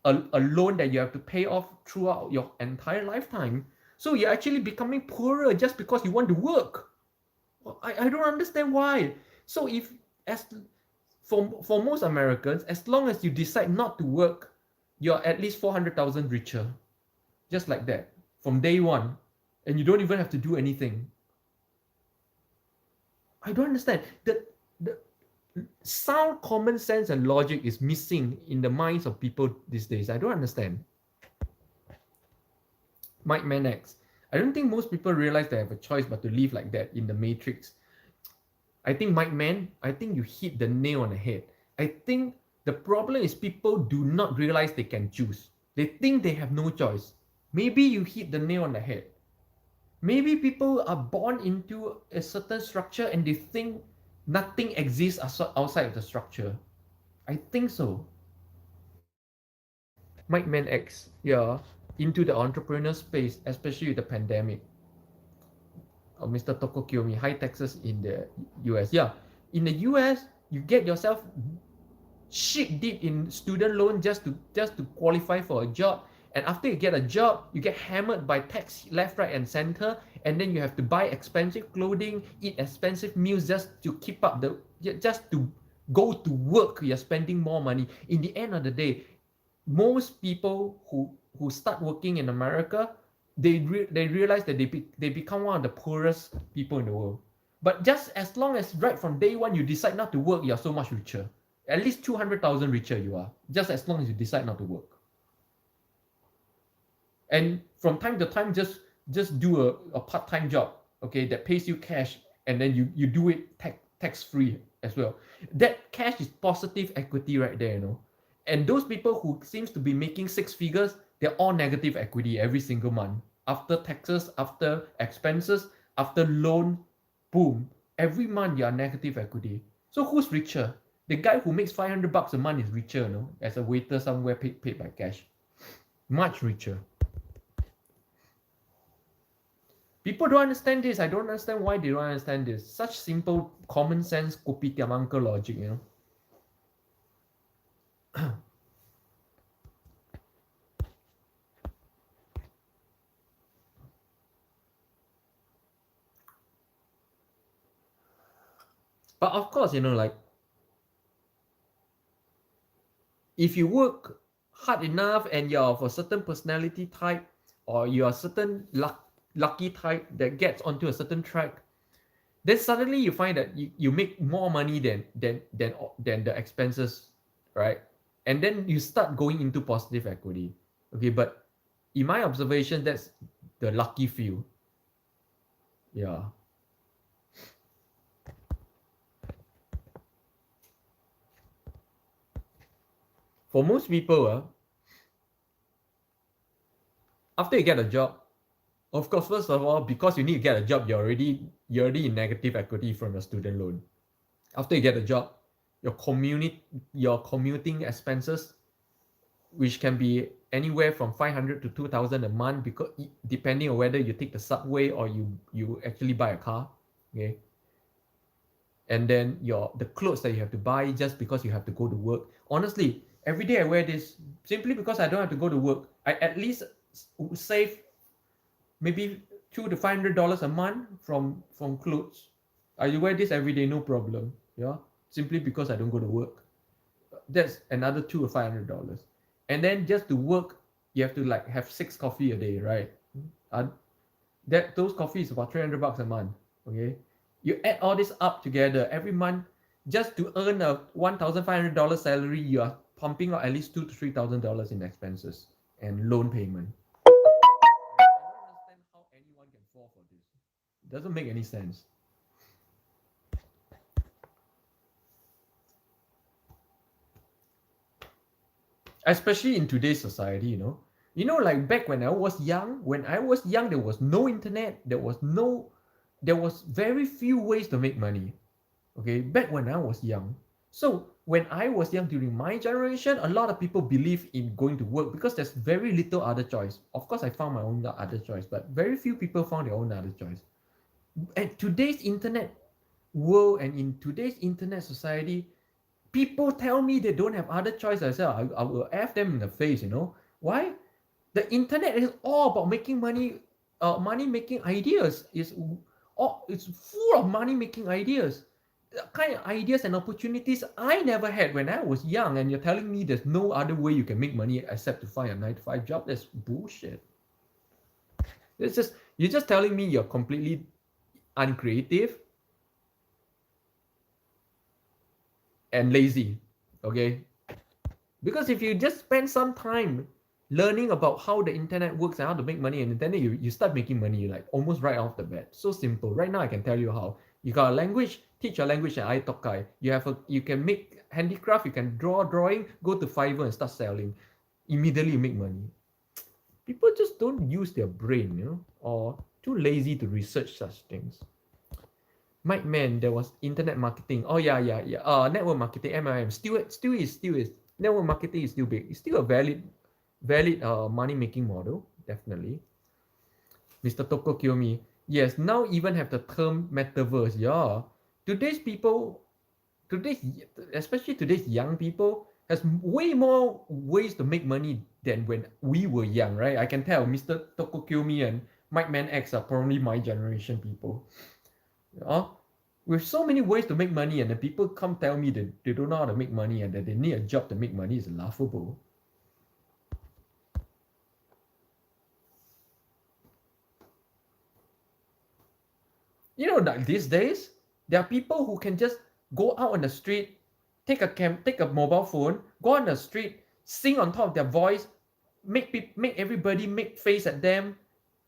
a loan that you have to pay off throughout your entire lifetime. So you're actually becoming poorer just because you want to work. I don't understand why. So if as for most Americans, as long as you decide not to work, you're at least 400,000 richer, just like that, from day one, and you don't even have to do anything. I don't understand. The sound common sense and logic is missing in the minds of people these days. I don't understand. Mike Manex, I don't think most people realize they have a choice but to live like that in the Matrix. I think I think you hit the nail on the head. I think the problem is people do not realize they can choose. They think they have no choice. Maybe you hit the nail on the head. Maybe people are born into a certain structure and they think nothing exists outside of the structure. I think so. Mike Man X, yeah, into the entrepreneur space, especially with the pandemic. Mr. Toko Kiyomi, high taxes in the US. Yeah, in the US, you get yourself shit deep in student loan just to qualify for a job. And after you get a job, you get hammered by tax left, right, and center. And then you have to buy expensive clothing, eat expensive meals just to keep up just to go to work. You're spending more money. In the end of the day, most people who start working in America, they realize that they become one of the poorest people in the world. But just as long as right from day one you decide not to work, you're so much richer. At least 200,000 richer you are, just as long as you decide not to work. And from time to time, just do a part-time job, okay, that pays you cash, and then you do it tax-free as well. That cash is positive equity right there, you know. And those people who seems to be making six figures, they're all negative equity every single month. After taxes, after expenses, after loan, boom, every month you are negative equity. So who's richer? The guy who makes $500 a month is richer, you know, as a waiter somewhere paid by cash. Much richer. People don't understand this. I don't understand why they don't understand this. Such simple, common sense, kopitiam uncle logic, you know. But of course, you know, like, if you work hard enough and you're of a certain personality type, or you're a certain lucky type that gets onto a certain track, then suddenly you find that you make more money than the expenses, right? And then you start going into positive equity. Okay, but in my observation, that's the lucky few. Yeah. For most people, after you get a job, of course, first of all, because you need to get a job, you're already in negative equity from your student loan. After you get a job, your commuting expenses, which can be anywhere from 500 to 2,000 a month, because depending on whether you take the subway or you actually buy a car, okay. And then the clothes that you have to buy just because you have to go to work. Honestly, every day I wear this simply because I don't have to go to work. I at least save maybe $200 to $500 a month from clothes. I wear this every day, no problem. Yeah, simply because I don't go to work. That's another $200 to $500. And then just to work, you have to like have 6 coffee a day, right? Those coffees about $300 a month. Okay, you add all this up together every month, just to earn a $1,500 salary, you are pumping out at least $2,000 to $3,000 in expenses and loan payment. I don't understand how anyone can fall for this. It doesn't make any sense. Especially in today's society, you know, like back when I was young, there was no internet, there was very few ways to make money. Okay, back when I was young. So when I was young, during my generation, a lot of people believe in going to work because there's very little other choice. Of course, I found my own other choice, but very few people found their own other choice. At today's internet world and in today's internet society, people tell me they don't have other choice as well. I will F them in the face, you know. Why? The internet is all about making money, money making ideas. It's full of money making ideas. The kind of ideas and opportunities I never had when I was young, and you're telling me there's no other way you can make money except to find a 9 to 5 job. That's bullshit. You're just telling me you're completely uncreative and lazy. Okay, because if you just spend some time learning about how the internet works and how to make money, and then you start making money like almost right off the bat. So simple. Right now I can tell you how. You got a language, teach a language and iTalkai. You can make handicraft, you can draw drawing, go to Fiverr and start selling. Immediately you make money. People just don't use their brain, you know, or too lazy to research such things. Mike Man, there was internet marketing. Oh yeah. Network marketing, MLM. Still is. Network marketing is still big. It's still a valid money making model, definitely. Mr. Toko Kiyomi, Yes, now even have the term metaverse. Yeah. Today's people, today's especially today's young people has way more ways to make money than when we were young, right? I can tell Mr. Tokokyomi and Mike Man X are probably my generation people. Yeah. With so many ways to make money, and the people come tell me that they don't know how to make money and that they need a job to make money is laughable. You know, like these days, there are people who can just go out on the street, take a mobile phone, go on the street, sing on top of their voice, make everybody make face at them,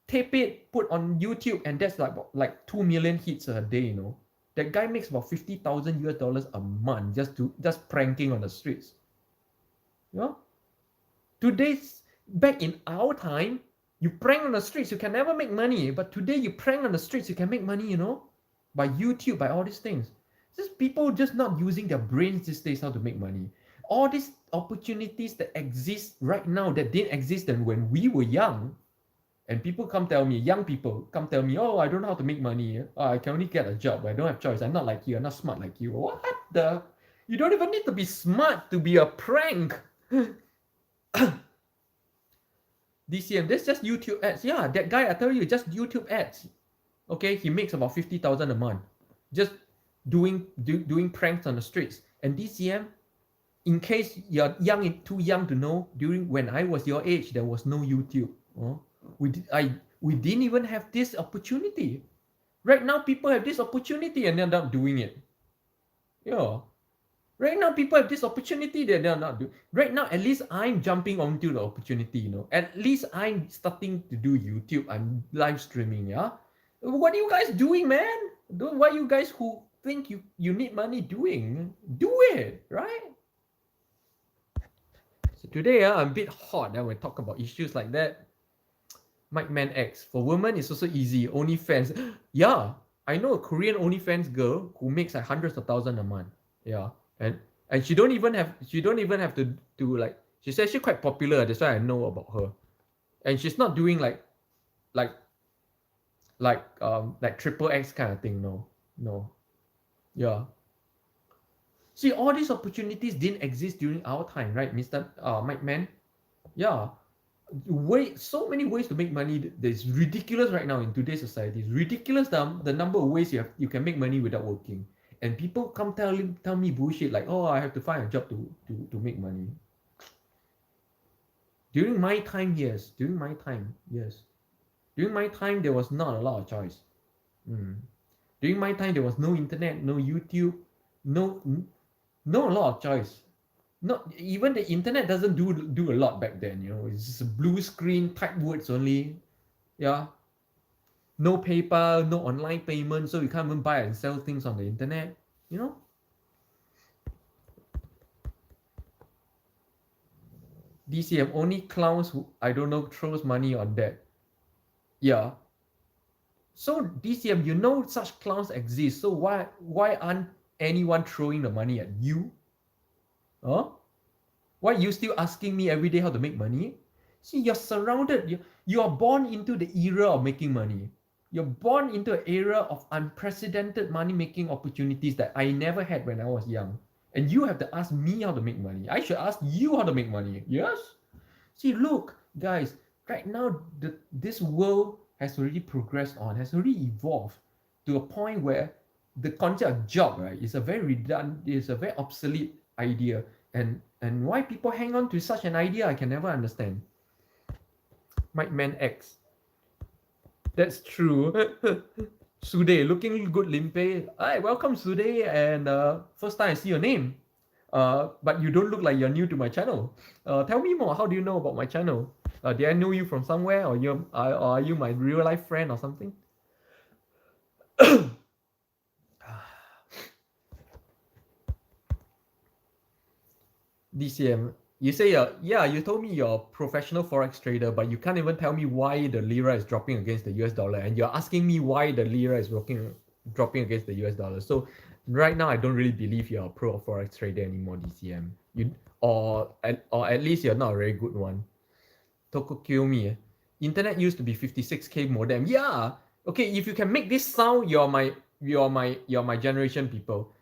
tape it, put on YouTube, and that's like 2 million hits a day. You know, that guy makes about $50,000 a month just pranking on the streets. You know, today's back in our time, you prank on the streets, you can never make money. But today, you prank on the streets, you can make money. You know, by YouTube, by all these things. Just people just not using their brains these days how to make money. All these opportunities that exist right now that didn't exist then when we were young, and people come tell me, young people come tell me, oh, I don't know how to make money. Oh, I can only get a job. I don't have choice. I'm not like you. I'm not smart like you. What the? You don't even need to be smart to be a prank. DCM, that's just YouTube ads. Yeah, that guy, I tell you, just YouTube ads. Okay, he makes about 50,000 a month, just doing pranks on the streets. And DCM, in case you're too young to know, during when I was your age, there was no YouTube. Oh, we didn't even have this opportunity. Right now, people have this opportunity and they're not doing it. Yeah. Right now, people have this opportunity that they're not doing. Right now, at least I'm jumping onto the opportunity, you know. At least I'm starting to do YouTube. I'm live streaming, yeah. What are you guys doing, man? What are you guys who think you need money doing? Do it, right? So today, I'm a bit hot when we talk about issues like that. Mike Man X. For women, it's also easy. OnlyFans. Yeah, I know a Korean OnlyFans girl who makes like hundreds of thousands a month. Yeah, and she don't even have to do like, she's actually quite popular. That's why I know about her. And she's not doing like like triple X kind of thing. No. Yeah. See, all these opportunities didn't exist during our time, right, Mr. Mike Man? Yeah. So many ways to make money. That's ridiculous right now in today's society. It's ridiculous the number of ways you can make money without working. And people come tell me bullshit like, oh, I have to find a job to make money. During my time, yes. During my time, there was not a lot of choice. During my time, there was no internet, no YouTube, no a lot of choice. Not even the internet doesn't do a lot back then. You know, it's just a blue screen, type words only. Yeah. No PayPal, no online payment, so you can't even buy and sell things on the internet. You know. DCM, only clowns who I don't know throws money on that. Yeah. So DCM, you know such clowns exist. So why aren't anyone throwing the money at you? Huh? Why are you still asking me every day how to make money? See, you're surrounded. You are born into the era of making money. You're born into an era of unprecedented money-making opportunities that I never had when I was young. And you have to ask me how to make money. I should ask you how to make money. Yes? See, look, guys, right now, this world has already progressed on, has already evolved to a point where the concept of job, right, is a very redundant, is a very obsolete idea. And why people hang on to such an idea, I can never understand. Mike Man X. That's true. Sude, looking good, Limpeh. Hi, welcome, Sude. And first time I see your name. But you don't look like you're new to my channel. Tell me more. How do you know about my channel? Did I know you from somewhere, or are you my real life friend or something? DCM, you say you told me you're a professional forex trader, but you can't even tell me why the lira is dropping against the US dollar, and you're asking me why the lira is dropping against the US dollar. So right now, I don't really believe you're a pro forex trader anymore, DCM. Or at least you're not a very good one. Tokokyomi, internet used to be 56K modem. Yeah, Okay, if you can make this sound, you're my generation people.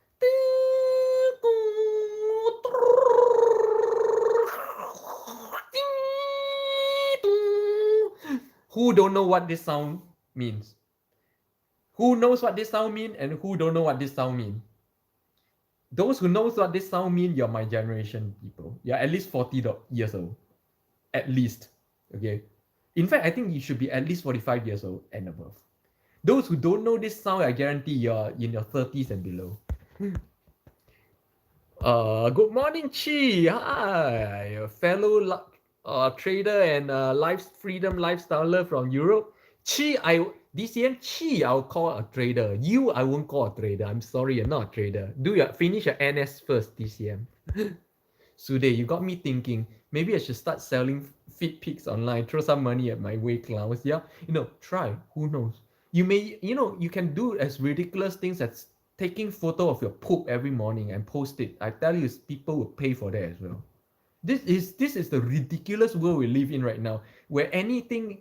Who don't know what this sound means? Who knows what this sound mean and who don't know what this sound mean? Those who knows what this sound mean, you're my generation people. You're at least 40 years old. At least. Okay. In fact, I think you should be at least 45 years old and above. Those who don't know this sound, I guarantee you're in your 30s and below. Good morning, Chi. Hi, a fellow trader and freedom lifestyler from Europe. DCM Chi, I'll call a trader. You, I won't call a trader. I'm sorry, you're not a trader. Finish your NS first, DCM. Sude, you got me thinking. Maybe I should start selling fit pics online. Throw some money at my way, clowns. Yeah, try. Who knows? You can do as ridiculous things as taking photo of your poop every morning and post it. I tell you, people will pay for that as well. This is the ridiculous world we live in right now, where anything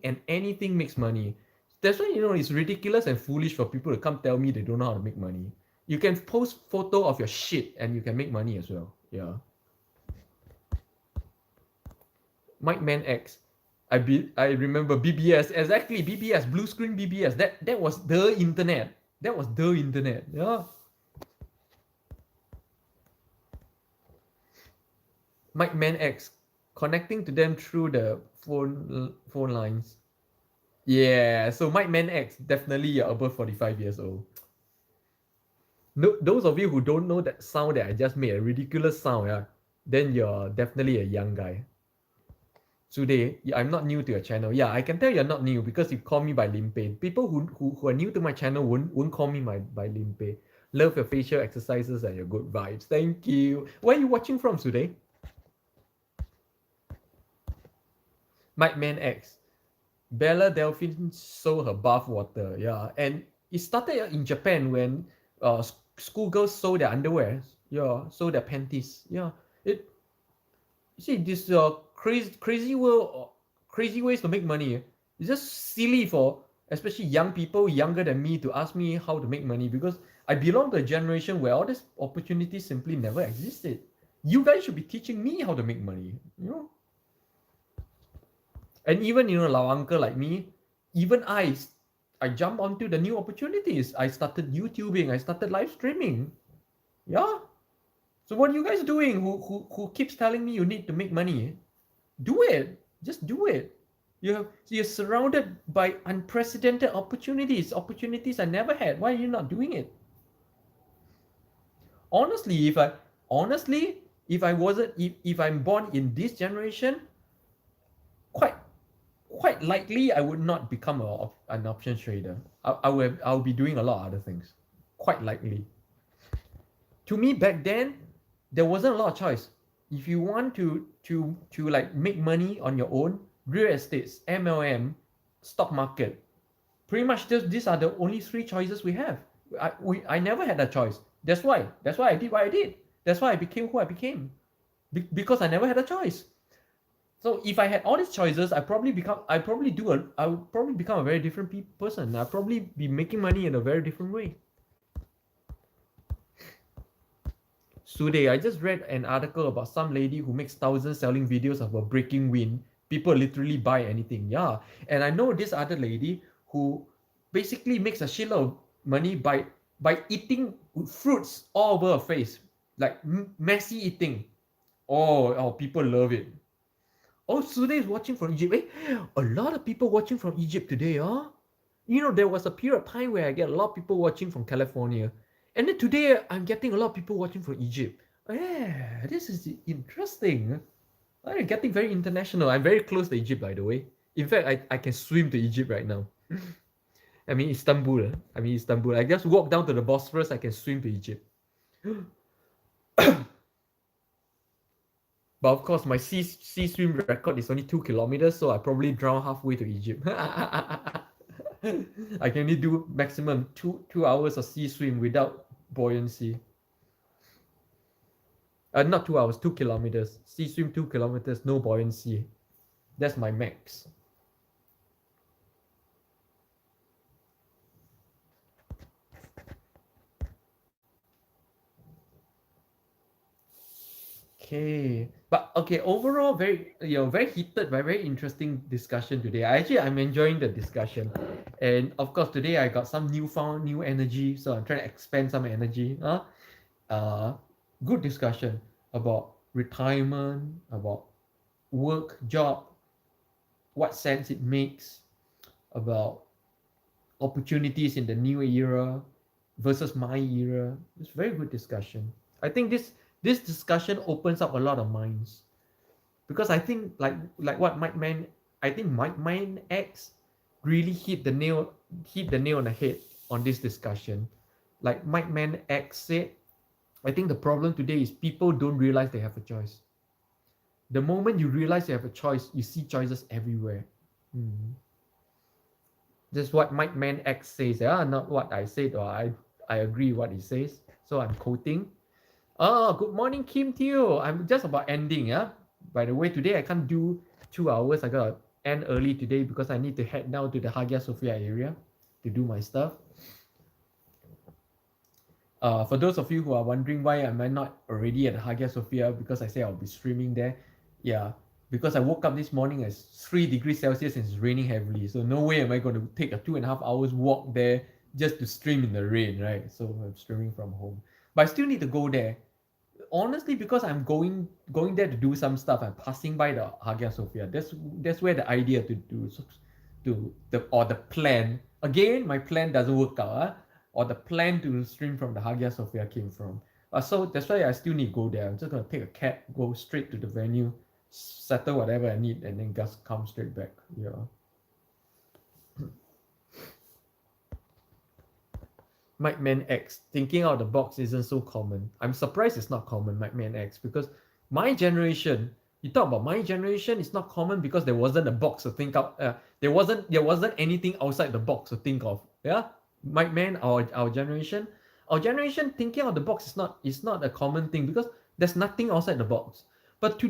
makes money. That's why it's ridiculous and foolish for people to come tell me they don't know how to make money. You can post photo of your shit and you can make money as well. Yeah. Mike Man X. I remember BBS, exactly, BBS, blue screen BBS. That was the internet. That was the internet. Yeah. Mike Man X, connecting to them through the phone lines. Yeah, so Mike Man X, definitely you're above 45 years old. No, those of you who don't know that sound that I just made, a ridiculous sound, yeah, then you're definitely a young guy. Today, I'm not new to your channel. Yeah, I can tell you're not new because you call me by Limpeh. People who are new to my channel won't call me by Limpeh. Love your facial exercises and your good vibes. Thank you. Where are you watching from today? Mike Man X. Bella Delphine sold her bath water. Yeah, and it started in Japan when schoolgirls sold their underwear. Yeah, sold their panties. Yeah, you see this crazy world, crazy ways to make money. It's just silly for especially young people younger than me to ask me how to make money because I belong to a generation where all these opportunities simply never existed. You guys should be teaching me how to make money. And even lao uncle like me, even I jump onto the new opportunities. I started YouTubing, I started live streaming. Yeah. So what are you guys doing who keeps telling me you need to make money? Do it. Just do it. You're surrounded by unprecedented opportunities I never had. Why are you not doing it? Honestly, if I wasn't if I'm born in this generation, quite likely I would not become an options trader. I'll be doing a lot of other things. Quite likely. To me back then, there wasn't a lot of choice. If you want to like make money on your own, real estates, MLM, stock market, pretty much these are the only three choices we have. I never had a choice. That's why I did what I did. That's why I became who I became. Because I never had a choice. So if I had all these choices, I would probably become a very different person. I'd probably be making money in a very different way. Today, I just read an article about some lady who makes thousands selling videos of a breaking wind. People literally buy anything. Yeah. And I know this other lady who basically makes a shitload of money by eating fruits all over her face. Like messy eating. Oh, people love it. Oh, Sude is watching from Egypt. A lot of people watching from Egypt today, huh? There was a period of time where I get a lot of people watching from California. And then today, I'm getting a lot of people watching from Egypt. Yeah, this is interesting. I'm getting very international. I'm very close to Egypt, by the way. In fact, I can swim to Egypt right now. Istanbul. I just walk down to the Bosphorus, I can swim to Egypt. But of course, my sea swim record is only 2 kilometers, so I probably drown halfway to Egypt. I can only do maximum 2 hours of sea swim without buoyancy. Not 2 hours, 2 kilometers. Sea swim 2 kilometers, no buoyancy. That's my max. Okay, but okay, overall, very heated, but very interesting discussion today. I'm enjoying the discussion, and of course, today I got some new energy, so I'm trying to expand some energy. Uh, Good discussion about retirement, about work, job, what sense it makes, about opportunities in the new era versus my era. It's very good discussion. I think this discussion opens up a lot of minds because I think like what Mike Man, I think Mike Man X really hit the nail on the head on this discussion. Like Mike Man X said, I think the problem today is people don't realize they have a choice. The moment you realize you have a choice, you see choices everywhere. Mm. This is what Mike Man X says, not what I said, or I agree what he says. So I'm quoting. Oh, good morning, Kim Teo. I'm just about ending, yeah. By the way, today I can't do 2 hours. I gotta end early today because I need to head down to the Hagia Sophia area to do my stuff. For those of you who are wondering why am I not already at Hagia Sophia, because I say I'll be streaming there. Yeah, because I woke up this morning at 3 degrees Celsius and it's raining heavily. So no way am I going to take a 2.5 hours walk there just to stream in the rain, right? So I'm streaming from home. But I still need to go there. Honestly, because I'm going there to do some stuff. I'm passing by the Hagia Sophia. That's where the idea to the plan. Again, my plan doesn't work out. Or the plan to stream from the Hagia Sophia came from. So that's why I still need to go there. I'm just gonna take a cab, go straight to the venue, settle whatever I need, and then just come straight back. Yeah. Mike Man X, thinking out of the box isn't so common. I'm surprised it's not common, Mike Man X, because my generation, you talk about my generation, it's not common because there wasn't a box to think out. There wasn't anything outside the box to think of. Yeah, Mike Man, our generation thinking out of the box is not a common thing because there's nothing outside the box. But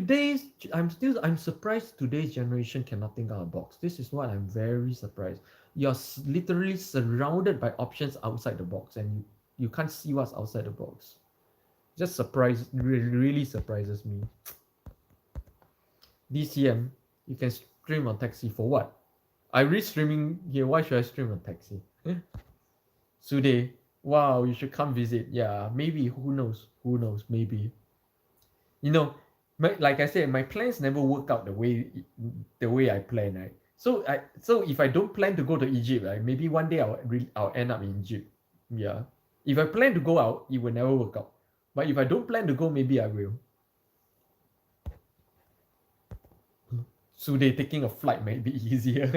I'm surprised today's generation cannot think out of the box. This is what I'm very surprised. You're literally surrounded by options outside the box and you can't see what's outside the box. Just really surprises me. DCM, you can stream on taxi for what? I read streaming here. Why should I stream on taxi? Sude, wow, you should come visit. Yeah, maybe. Who knows? Who knows? Maybe. You know, like I said, my plans never work out the way I plan, right? So if I don't plan to go to Egypt, right, maybe one day I'll end up in Egypt. Yeah. If I plan to go out, it will never work out. But if I don't plan to go, maybe I will. So they taking a flight might be easier.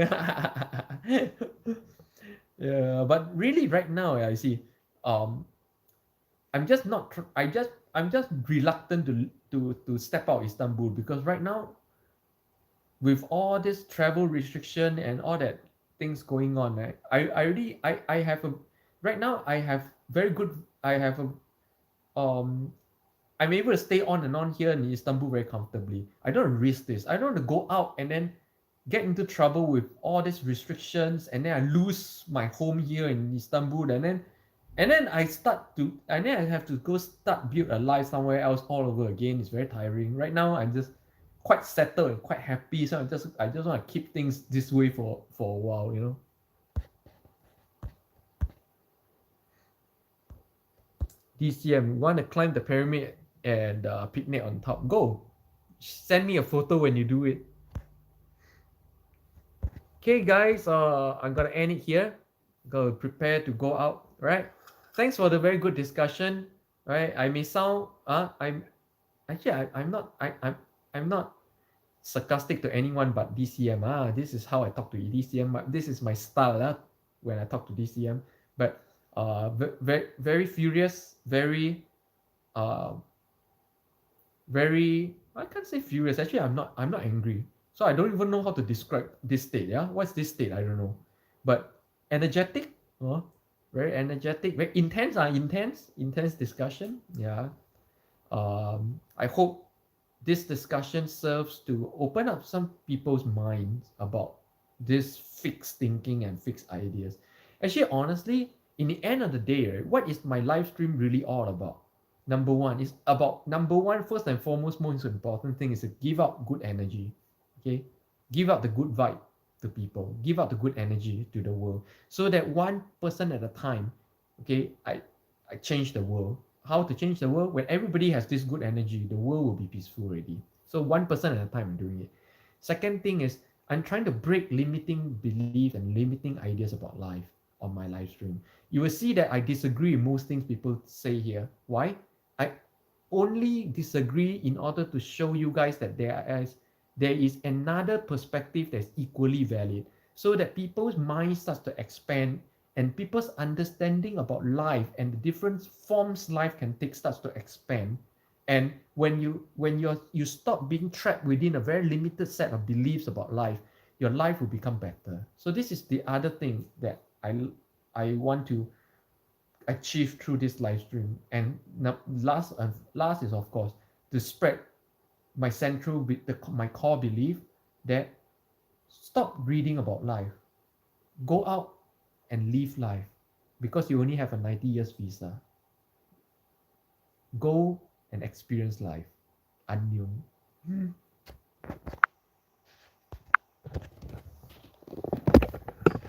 Yeah, but really right now, I see. I'm just not. I'm just reluctant to step out Istanbul because right now, with all this travel restriction and all that things going on, right? I have a right now I have very good I have a I'm able to stay on and on here in Istanbul very comfortably. I don't risk this. I don't want to go out and then get into trouble with all these restrictions and then I lose my home here in Istanbul and then I have to go start build a life somewhere else all over again. It's very tiring. Right now I'm just quite settled and quite happy. So I just want to keep things this way for a while, you know. DCM, want to climb the pyramid and picnic on top. Go. Send me a photo when you do it. Okay, guys, I'm gonna end it here. Go prepare to go out. Right. Thanks for the very good discussion. Right. I may sound I'm actually I'm not sarcastic to anyone but DCM. This is how I talk to DCM. This is my style when I talk to DCM. But very very furious, very very I can't say furious. Actually, I'm not angry. So I don't even know how to describe this state. Yeah, what's this state? I don't know. But energetic, very energetic, very intense. Intense discussion. Yeah. I hope this discussion serves to open up some people's minds about this fixed thinking and fixed ideas. Actually, honestly, in the end of the day, right, what is my live stream really all about? Number one is about number one, first and foremost, most important thing is to give out good energy. Okay, give out the good vibe to people, give out the good energy to the world, so that one person at a time. Okay, I change the world. How to change the world? When everybody has this good energy, the world will be peaceful already. So one person at a time I'm doing it. Second thing is I'm trying to break limiting beliefs and limiting ideas about life on my live stream. You will see that I disagree with most things people say here. Why? I only disagree in order to show you guys that there is another perspective that's equally valid, so that people's mind starts to expand and people's understanding about life and the different forms life can take starts to expand. And when you stop being trapped within a very limited set of beliefs about life, your life will become better. So this is the other thing that I want to achieve through this live stream. And last is of course to spread my my core belief that stop reading about life, go out and live life, because you only have a 90 years visa. Go and experience life. Annyeong.